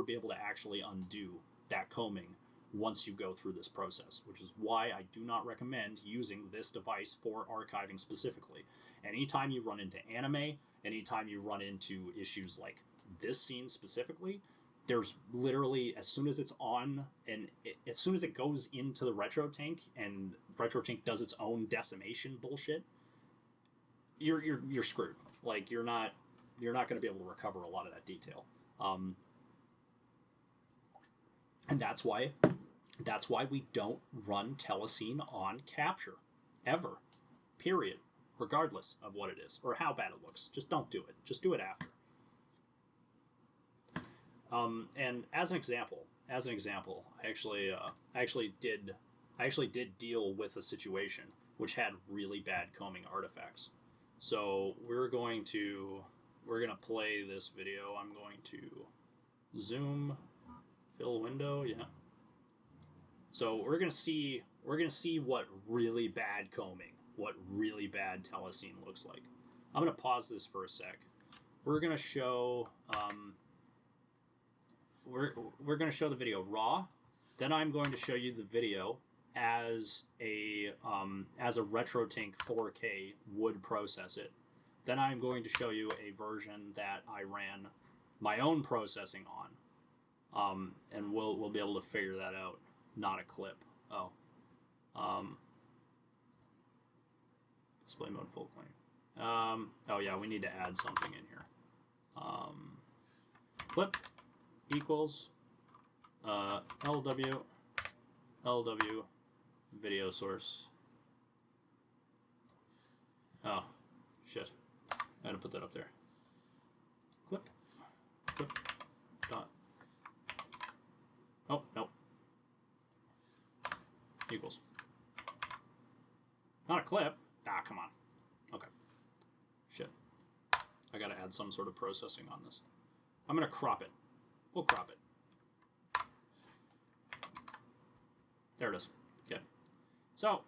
be able to actually undo that combing once you go through this process, which is why I do not recommend using this device for archiving specifically. Anytime you run into anime, anytime you run into issues like this scene specifically, there's literally, as soon as it's on and as soon as it goes into the RetroTink and RetroTink does its own decimation bullshit, you're screwed. Like you're not going to be able to recover a lot of that detail. And that's why we don't run telecine on capture ever, period, regardless of what it is or how bad it looks. Just don't do it. Just do it after. And as an example, I actually did deal with a situation which had really bad combing artifacts. So we're gonna play this video. I'm going to zoom, fill window, yeah. So we're gonna see what really bad combing, what really bad telecine looks like. I'm gonna pause this for a sec. We're gonna show we're going to show the video raw. Then I'm going to show you the video as a RetroTink 4K would process it. Then I'm going to show you a version that I ran my own processing on, and we'll be able to figure that out. Not a clip. Display mode full clean. Oh yeah, we need to add something in here. Clip equals LW video source. Oh shit, I had to put that up there. Clip dot. Oh nope. Equals. Not a clip. Ah, come on. Okay. Shit. I gotta add some sort of processing on this. I'm gonna crop it. We'll crop it. There it is. Okay. So,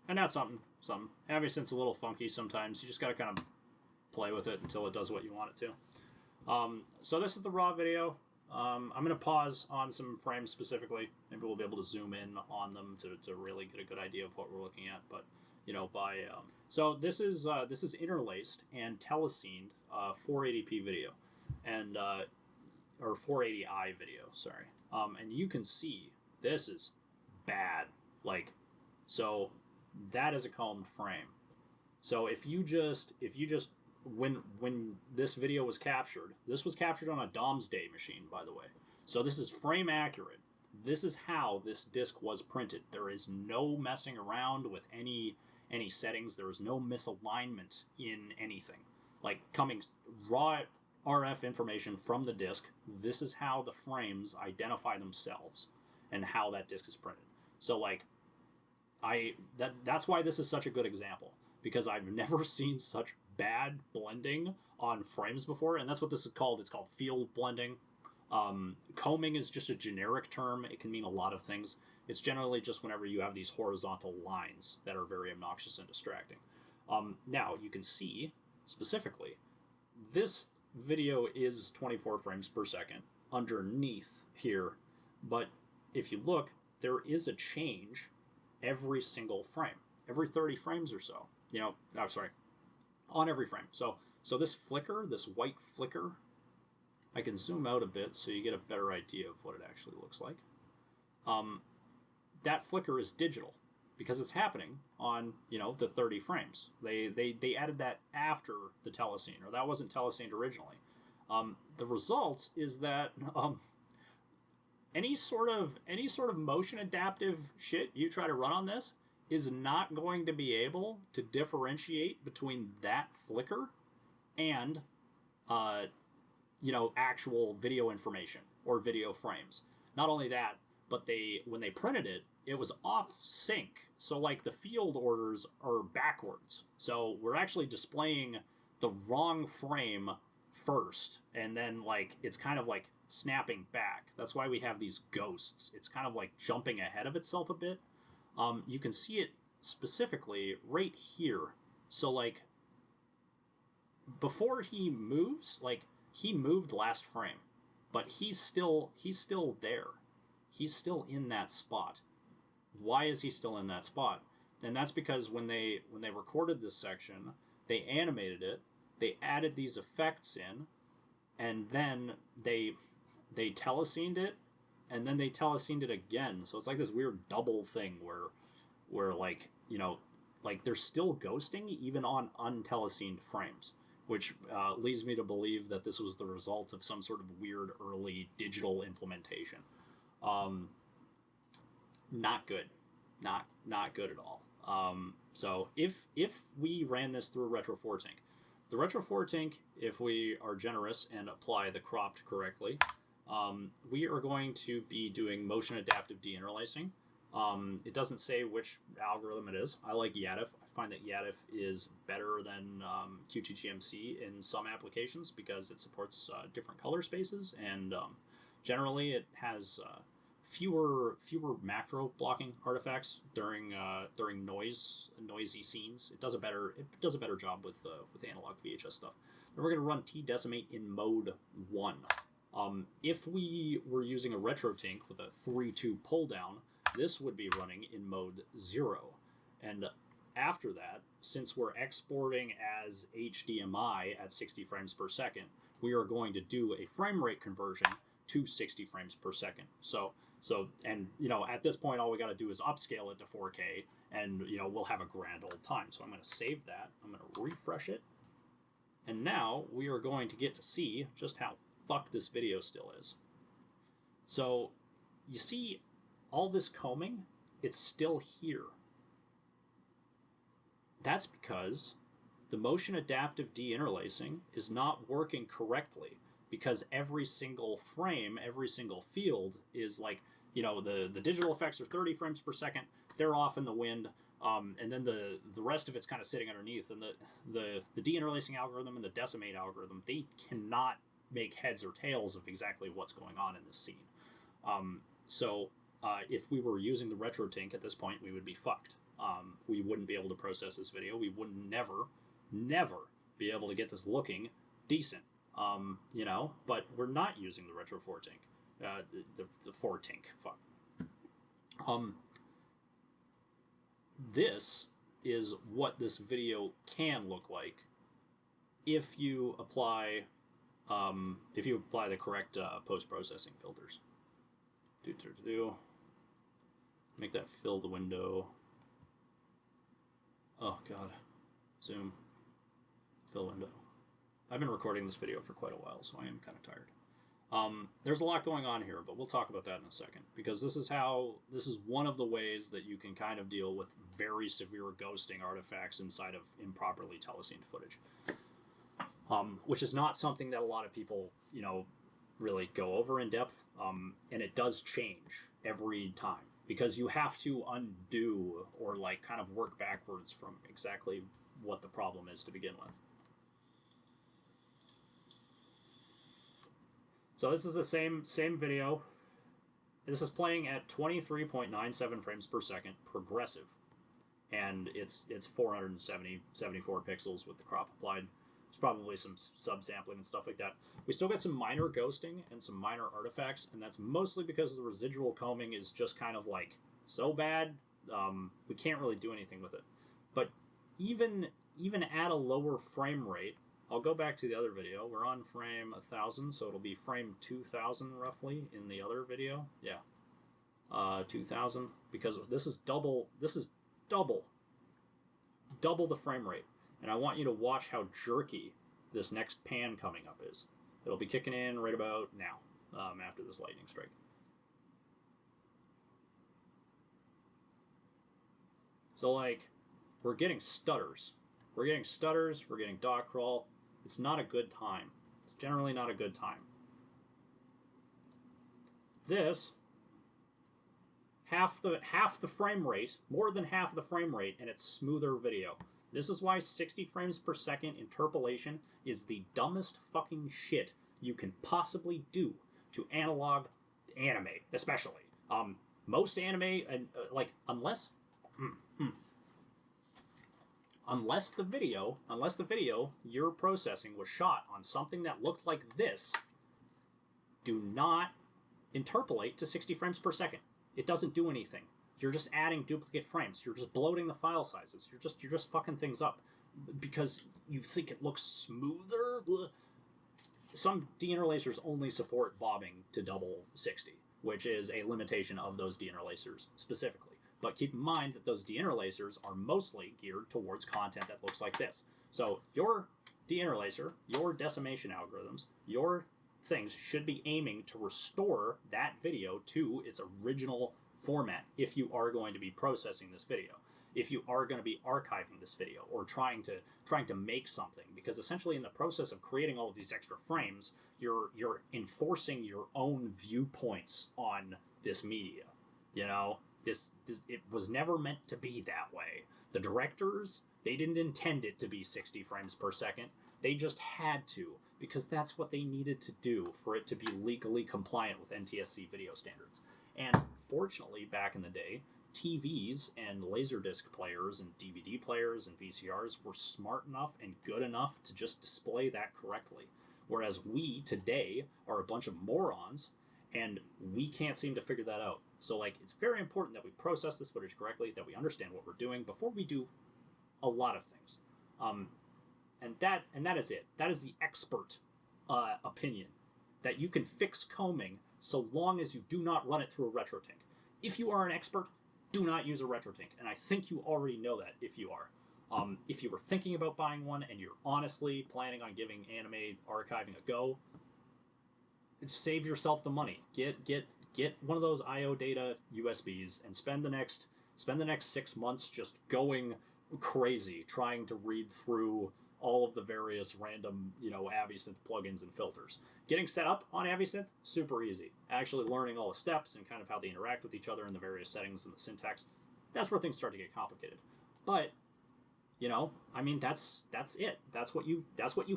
and that's something. Obviously, it's a little funky sometimes. You just gotta kind of play with it until it does what you want it to. So this is the raw video. I'm gonna pause on some frames specifically. Maybe we'll be able to zoom in on them to really get a good idea of what we're looking at. But so this is interlaced and telesened 480p video, and or 480i video, sorry. And you can see this is bad. Like, so that is a combed frame. So if you just when this video was captured, this was captured on a Domesday machine, by the way. So this is frame accurate. This is how this disc was printed. There is no messing around with any settings. There is no misalignment in anything. Like, coming raw RF information from the disc, this is how the frames identify themselves and how that disc is printed. So like, that's why this is such a good example, because I've never seen such bad blending on frames before, and that's what this is called. It's called field blending. Combing is just a generic term. It can mean a lot of things. It's generally just whenever you have these horizontal lines that are very obnoxious and distracting. Now, you can see, specifically, this video is 24 frames per second underneath here, but if you look, there is a change every single frame, every 30 frames or so. On every frame. So this flicker, this white flicker, I can zoom out a bit so you get a better idea of what it actually looks like. That flicker is digital because it's happening on, you know, the 30 frames. They added that after the telecine, or that wasn't telecined originally. The result is that any sort of motion adaptive shit you try to run on this is not going to be able to differentiate between that flicker and actual video information or video frames. Not only that, but when they printed it, it was off sync. So like the field orders are backwards. So we're actually displaying the wrong frame first, and then like it's kind of like snapping back. That's why we have these ghosts. It's kind of like jumping ahead of itself a bit. You can see it specifically right here. So like before he moves, like he moved last frame, but he's still there. He's still in that spot. Why is he still in that spot? And that's because when they recorded this section, they animated it, they added these effects in, and then they telecined it, and then they telecined it again. So it's like this weird double thing where like, you know, like they're still ghosting even on untelecined frames, which leads me to believe that this was the result of some sort of weird early digital implementation. Not good. Not good at all. So if we ran this through RetroTink, the RetroTink, if we are generous and apply the cropped correctly, we are going to be doing motion adaptive deinterlacing. It doesn't say which algorithm it is. I like YADIF. I find that YADIF is better than QTGMC in some applications because it supports different color spaces, and generally it has fewer macro blocking artifacts during noisy scenes. It does a better job with analog VHS stuff. Then we're going to run T-Decimate in mode 1. If we were using a RetroTink with a 3-2 pull down, this would be running in mode 0. And after that, since we're exporting as HDMI at 60 frames per second, we are going to do a frame rate conversion to 60 frames per second. So, and you know, at this point, all we got to do is upscale it to 4K, and you know, we'll have a grand old time. So I'm going to save that. I'm going to refresh it, and now we are going to get to see just how fucked this video still is. So, you see, all this combing, it's still here. That's because the motion adaptive deinterlacing is not working correctly, because every single frame, every single field is like, you know, the digital effects are 30 frames per second, they're off in the wind, and then the rest of it's kind of sitting underneath, and the deinterlacing algorithm and the decimate algorithm, they cannot make heads or tails of exactly what's going on in this scene. So if we were using the RetroTink at this point, we would be fucked. We wouldn't be able to process this video. We would never be able to get this looking decent. You know, but we're not using the RetroTink. The 4Tink. Fuck. This is what this video can look like if you apply the correct post-processing filters. Make that fill the window. Oh god. Zoom. Fill window. I've been recording this video for quite a while, so I am kind of tired. There's a lot going on here, but we'll talk about that in a second, because this is one of the ways that you can kind of deal with very severe ghosting artifacts inside of improperly telecined footage. Which is not something that a lot of people, you know, really go over in depth, and it does change every time, because you have to undo or like kind of work backwards from exactly what the problem is to begin with. So this is the same video. This is playing at 23.97 frames per second, progressive, and it's 474 pixels with the crop applied. There's probably some subsampling and stuff like that. We still got some minor ghosting and some minor artifacts, and that's mostly because the residual combing is just kind of like so bad, we can't really do anything with it. But even at a lower frame rate, I'll go back to the other video. We're on frame 1000, so it'll be frame 2000 roughly in the other video. Yeah, 2000, because this is double the frame rate. And I want you to watch how jerky this next pan coming up is. It'll be kicking in right about now, after this lightning strike. So, like, we're getting stutters. We're getting dot crawl. It's not a good time. It's generally not a good time. This, half the frame rate, more than half the frame rate, and it's smoother video. This is why 60 frames per second interpolation is the dumbest fucking shit you can possibly do to analog anime, especially. Most anime, like, unless the video you're processing was shot on something that looked like this, do not interpolate to 60 frames per second. It doesn't do anything. You're just adding duplicate frames. You're just bloating the file sizes. You're just fucking things up because you think it looks smoother. Blah. Some deinterlacers only support bobbing to double 60, which is a limitation of those deinterlacers specifically. But keep in mind that those deinterlacers are mostly geared towards content that looks like this. So your deinterlacer, your decimation algorithms, your things should be aiming to restore that video to its original format if you are going to be processing this video, if you are going to be archiving this video or trying to make something, because essentially in the process of creating all of these extra frames, you're enforcing your own viewpoints on this media. You know, this it was never meant to be that way. The directors, they didn't intend it to be 60 frames per second. They just had to, because that's what they needed to do for it to be legally compliant with NTSC video standards. And fortunately, back in the day, TVs and Laserdisc players and DVD players and VCRs were smart enough and good enough to just display that correctly. Whereas we today are a bunch of morons and we can't seem to figure that out. So, like, it's very important that we process this footage correctly, that we understand what we're doing before we do a lot of things. And that is it. That is the expert opinion, that you can fix combing so long as you do not run it through a RetroTink. If you are an expert, do not use a RetroTink, and I think you already know that if you are. If you were thinking about buying one and you're honestly planning on giving anime archiving a go, save yourself the money. Get one of those IO data USBs and spend the next 6 months just going crazy trying to read through all of the various random, AviSynth plugins and filters. Getting set up on AviSynth, super easy. Actually learning all the steps and kind of how they interact with each other in the various settings and the syntax, that's where things start to get complicated. But, that's it. That's what you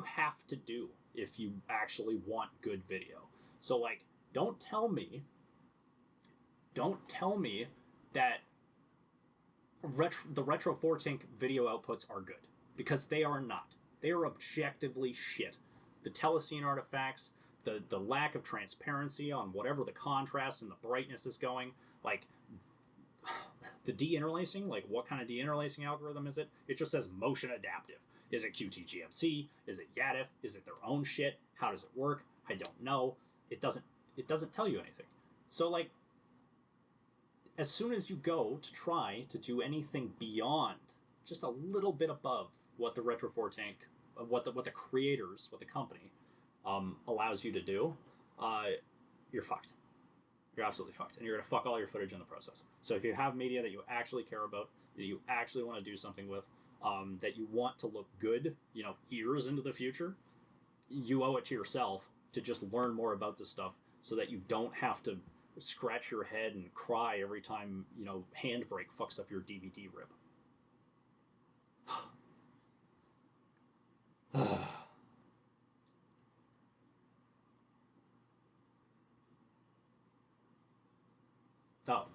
have to do if you actually want good video. So, like, don't tell me that the RetroTink video outputs are good, because they are not. They are objectively shit. The telecine artifacts, the lack of transparency on whatever the contrast and the brightness is going, like, the deinterlacing, like, what kind of deinterlacing algorithm is it? It just says motion adaptive. Is it QTGMC? Is it YADIF? Is it their own shit? How does it work? I don't know. It doesn't tell you anything. So, like, as soon as you go to try to do anything beyond, just a little bit above what the RetroTink, what the creators, what the company allows you to do, you're fucked. You're absolutely fucked, and you're gonna fuck all your footage in the process. So if you have media that you actually care about, that you actually want to do something with, that you want to look good, years into the future, you owe it to yourself to just learn more about this stuff, so that you don't have to scratch your head and cry every time Handbrake fucks up your DVD rip. Oh,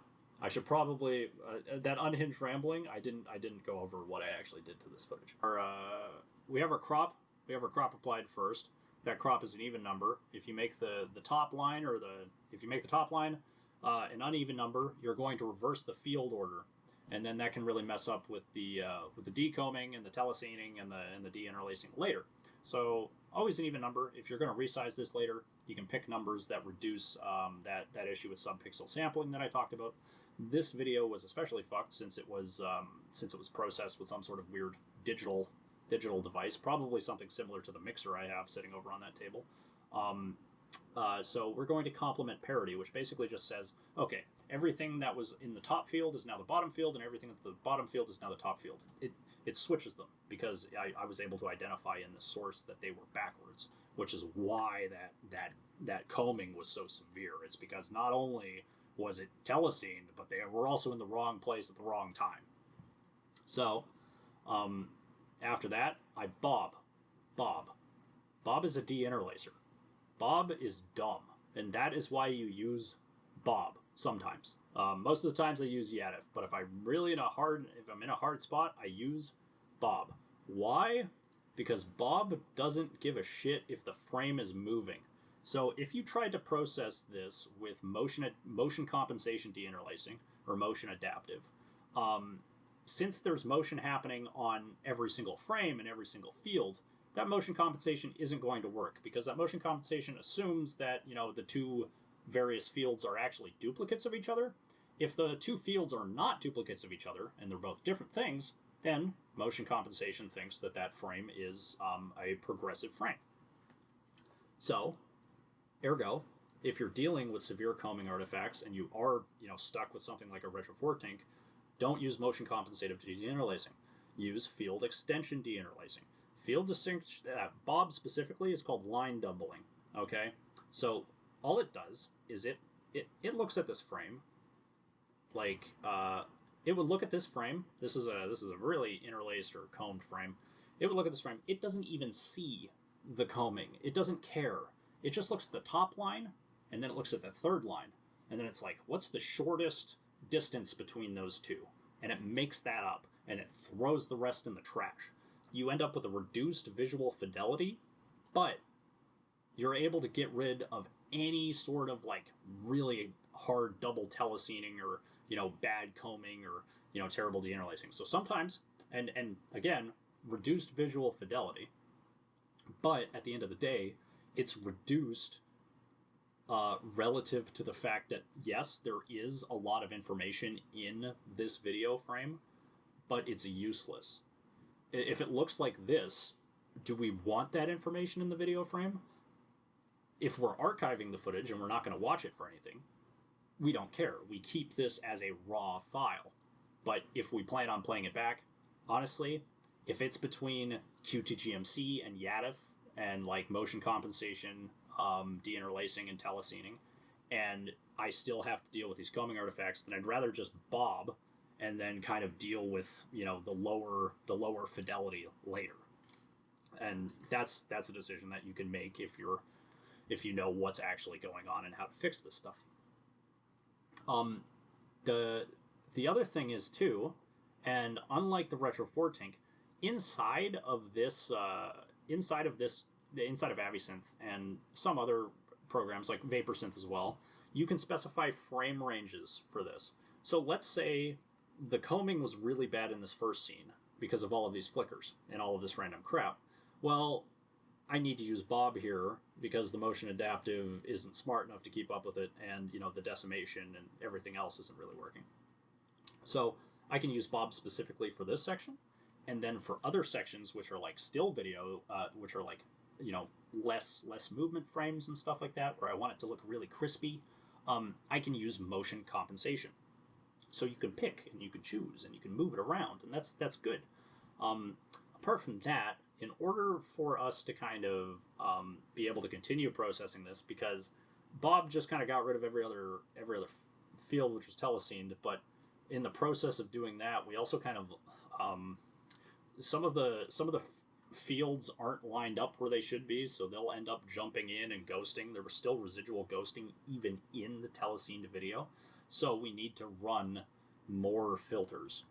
I should probably that unhinged rambling. I didn't go over what I actually did to this footage. We have our crop. We have our crop applied first. That crop is an even number. If you make the top line an uneven number, you're going to reverse the field order, and then that can really mess up with the decombing and the telecining and the deinterlacing later. So always an even number. If you're going to resize this later, you can pick numbers that reduce that issue with subpixel sampling that I talked about. This video was especially fucked since it was processed with some sort of weird digital device, probably something similar to the mixer I have sitting over on that table. So we're going to complement parity, which basically just says, okay, everything that was in the top field is now the bottom field, and everything at the bottom field is now the top field. It switches them because I was able to identify in the source that they were backwards, which is why that combing was so severe. It's because not only was it telesened, but they were also in the wrong place at the wrong time. So, after that, I bob. Bob is a deinterlacer. Bob is dumb, and that is why you use Bob sometimes. Most of the times I use Yadif, but if I'm in a hard spot, I use Bob. Why? Because Bob doesn't give a shit if the frame is moving. So if you tried to process this with motion compensation deinterlacing or motion adaptive, since there's motion happening on every single frame and every single field, that motion compensation isn't going to work, because that motion compensation assumes that, the two various fields are actually duplicates of each other. If the two fields are not duplicates of each other and they're both different things, then motion compensation thinks that frame is a progressive frame. So, ergo, if you're dealing with severe combing artifacts and you are, stuck with something like a RetroTink's, don't use motion compensative deinterlacing. Use field extension deinterlacing. Field distinction, Bob specifically, is called line doubling. Okay, so all it does is it looks at this frame, like it would look at this frame. This is a really interlaced or combed frame. It would look at this frame. It doesn't even see the combing. It doesn't care. It just looks at the top line, and then it looks at the third line, and then it's like, what's the shortest distance between those two? And it makes that up, and it throws the rest in the trash. You end up with a reduced visual fidelity, but you're able to get rid of any sort of really hard double telescening or bad combing or terrible deinterlacing. So sometimes, and again, reduced visual fidelity, but at the end of the day, it's reduced relative to the fact that, yes, there is a lot of information in this video frame, but it's useless. If it looks like this, do we want that information in the video frame? If we're archiving the footage and we're not going to watch it for anything, we don't care. We keep this as a raw file. But if we plan on playing it back, honestly, if it's between QTGMC and Yadif and motion compensation, deinterlacing and telescening, and I still have to deal with these combing artifacts, then I'd rather just bob and then kind of deal with the lower fidelity later. And that's a decision that you can make if you know what's actually going on and how to fix this stuff. The other thing is too, and unlike the RetroTink's, inside of Avisynth and some other programs like VaporSynth as well, you can specify frame ranges for this. So let's say the combing was really bad in this first scene because of all of these flickers and all of this random crap. Well, I need to use Bob here because the motion adaptive isn't smart enough to keep up with it, and the decimation and everything else isn't really working. So I can use Bob specifically for this section, and then for other sections which are still video, which are less movement frames and stuff like that, where I want it to look really crispy, I can use motion compensation. So you can pick and you can choose and you can move it around, and that's good. Apart from that, in order for us to kind of be able to continue processing this, because Bob just kind of got rid of every other field which was telesened, but in the process of doing that, we also kind of some of the fields aren't lined up where they should be, so they'll end up jumping in and ghosting. There was still residual ghosting even in the telesened video, so we need to run more filters,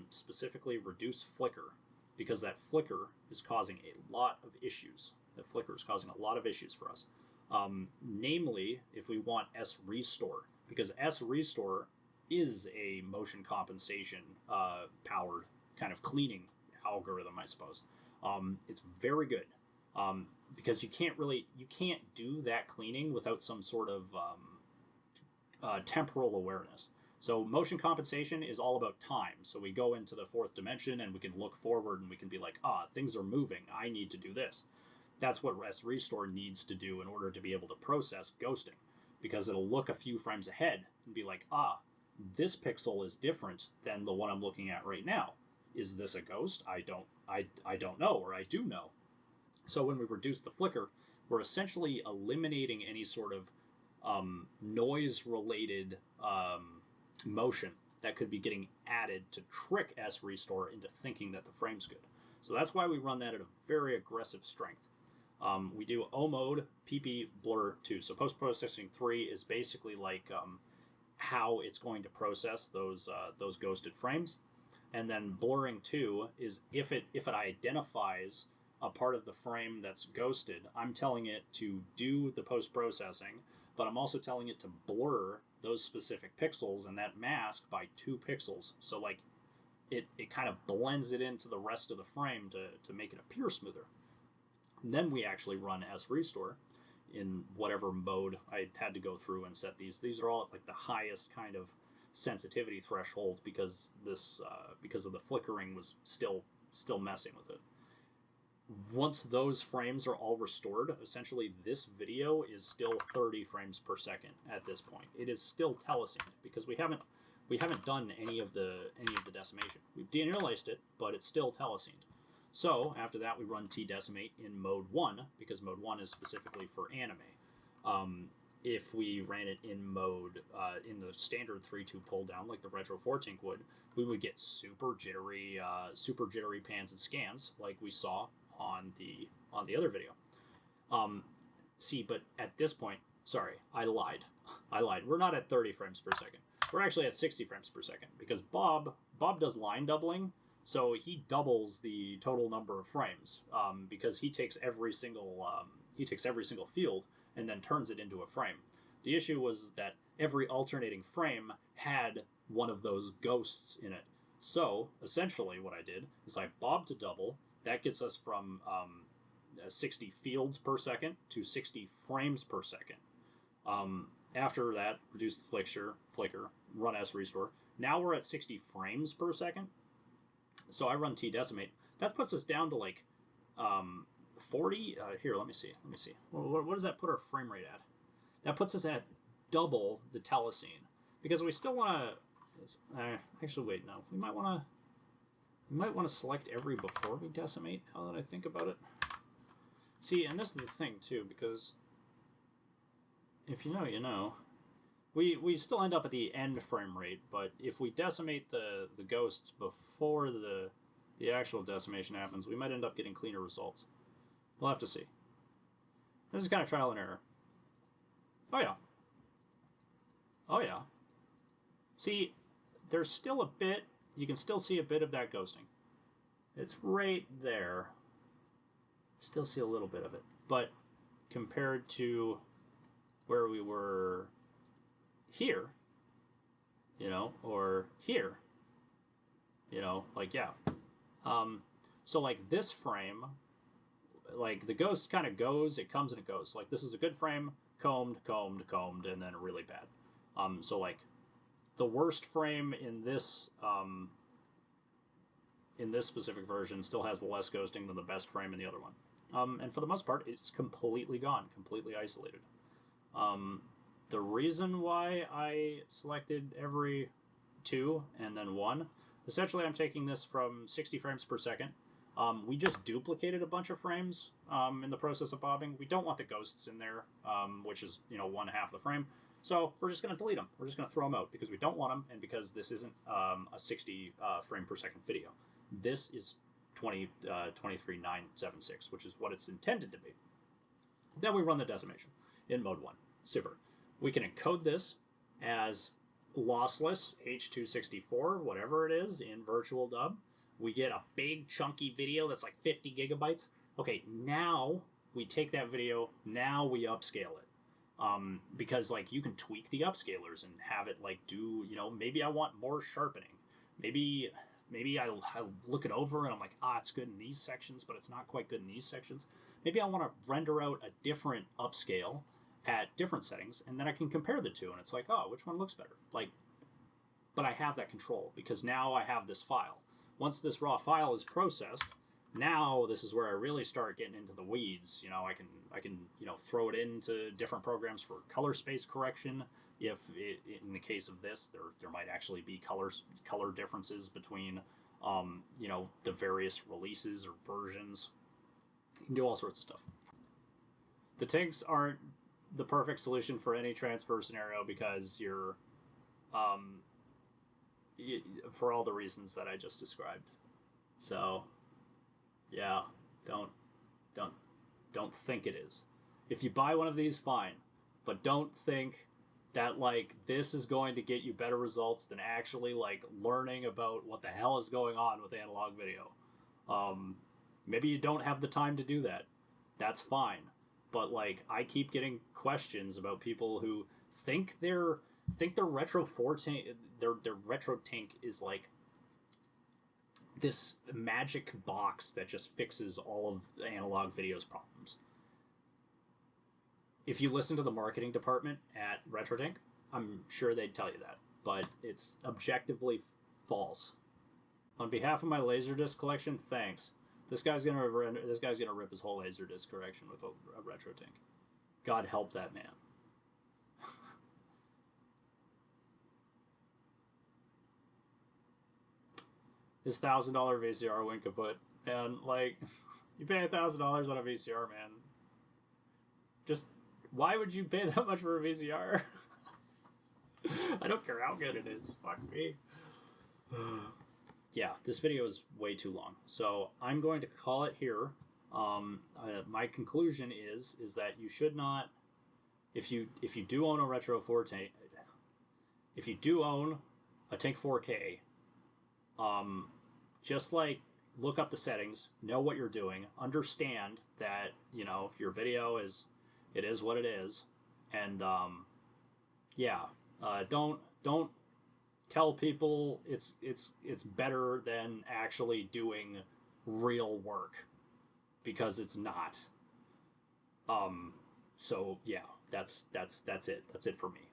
specifically reduce flicker, because that flicker is causing a lot of issues. That flicker is causing a lot of issues for us. Namely, if we want S-Restore, because S-Restore is a motion compensation powered kind of cleaning algorithm, I suppose. It's very good because you can't do that cleaning without some sort of temporal awareness. So motion compensation is all about time. So we go into the fourth dimension and we can look forward and we can be like, things are moving. I need to do this. That's what S Restore needs to do in order to be able to process ghosting, because it'll look a few frames ahead and be like, this pixel is different than the one I'm looking at right now. Is this a ghost? I don't know, or I do know. So when we reduce the flicker, we're essentially eliminating any sort of noise-related motion that could be getting added to trick S Restore into thinking that the frame's good. So that's why we run that at a very aggressive strength. We do O mode, PP, blur 2. So post-processing 3 is basically like how it's going to process those ghosted frames. And then blurring 2 is if it identifies a part of the frame that's ghosted, I'm telling it to do the post-processing, but I'm also telling it to blur those specific pixels and that mask by 2 pixels. So like it kind of blends it into the rest of the frame to make it appear smoother. And then we actually run S Restore in whatever mode I had to go through and set these. These are all at like the highest kind of sensitivity threshold because of the flickering was still messing with it. Once those frames are all restored, essentially this video is still 30 frames per second at this point. It is still telesync because we haven't done any of the decimation. We've deinterlaced it, but it's still telesynced. So after that, we run T-decimate in mode 1 because mode 1 is specifically for anime. If we ran it in mode in the standard 3-2 pull down like the RetroTink's would, we would get super jittery pans and scans like we saw on the other video. But at this point, sorry, I lied. We're not at 30 frames per second. We're actually at 60 frames per second because Bob does line doubling, so he doubles the total number of frames because he takes every single field and then turns it into a frame. The issue was that every alternating frame had one of those ghosts in it. So essentially what I did is I bobbed to double. That gets us from 60 fields per second to 60 frames per second. After that, reduce the flicker, run S Restore. Now we're at 60 frames per second. So I run T-decimate. That puts us down to like 40. Here, let me see. What does that put our frame rate at? That puts us at double the telecine. Because we still want to... actually, wait, no. We might want to select every before we decimate, now that I think about it. See, and this is the thing, too, because if you know, you know. We still end up at the end frame rate, but if we decimate the ghosts before the actual decimation happens, we might end up getting cleaner results. We'll have to see. This is kind of trial and error. Oh yeah. See, there's still a bit, you can still see a bit of that ghosting. It's right there. Still see a little bit of it. But compared to where we were here, or here, like, yeah. So like this frame, like the ghost kind of goes, it comes and it goes. Like this is a good frame, combed, and then really bad. So like the worst frame in this specific version still has less ghosting than the best frame in the other one. And for the most part, it's completely gone, completely isolated. The reason why I selected every 2 and then 1, essentially I'm taking this from 60 frames per second. We just duplicated a bunch of frames in the process of bobbing. We don't want the ghosts in there, which is, 1/2 the frame. So we're just going to delete them. We're just going to throw them out because we don't want them and because this isn't a 60 frame per second video. This is 23976, which is what it's intended to be. Then we run the decimation in mode 1. Super. We can encode this as lossless H264, whatever it is, in virtual dub. We get a big chunky video that's like 50 gigabytes. Okay, now we take that video, now we upscale it. Because like you can tweak the upscalers and have it like do, maybe I want more sharpening. Maybe I'll look it over and I'm like, it's good in these sections, but it's not quite good in these sections. Maybe I want to render out a different upscale at different settings, and then I can compare the two, and it's like, which one looks better? Like, but I have that control because now I have this file. Once this raw file is processed, now this is where I really start getting into the weeds. You know, I can throw it into different programs for color space correction. If in the case of this, there might actually be color differences between the various releases or versions. You can do all sorts of stuff. The tinks aren't the perfect solution for any transfer scenario because you're for all the reasons that I just described. So yeah, don't think it is. If you buy one of these, fine, but don't think that like this is going to get you better results than actually like learning about what the hell is going on with analog video. Maybe you don't have the time to do that. That's fine. But like I keep getting questions about people who think their RetroTink is like this magic box that just fixes all of analog video's problems. If you listen to the marketing department at RetroTink, I'm sure they'd tell you that, but it's objectively false. On behalf of my Laserdisc collection, thanks. This guy's gonna rip his whole Laserdisc collection with a RetroTink. God help that man. His $1,000 VCR win kaput, and like, you pay $1,000 on a VCR, man. Just why would you pay that much for a VCR? I don't care how good it is. Fuck me. Yeah, this video is way too long, so I'm going to call it here. My conclusion is that you should not, if you do own a Retro 4K, if you do own a Tink 4K, just like look up the settings, know what you're doing, understand that your video is what it is, and don't tell people it's better than actually doing real work, because it's not. So yeah, that's it. That's it for me.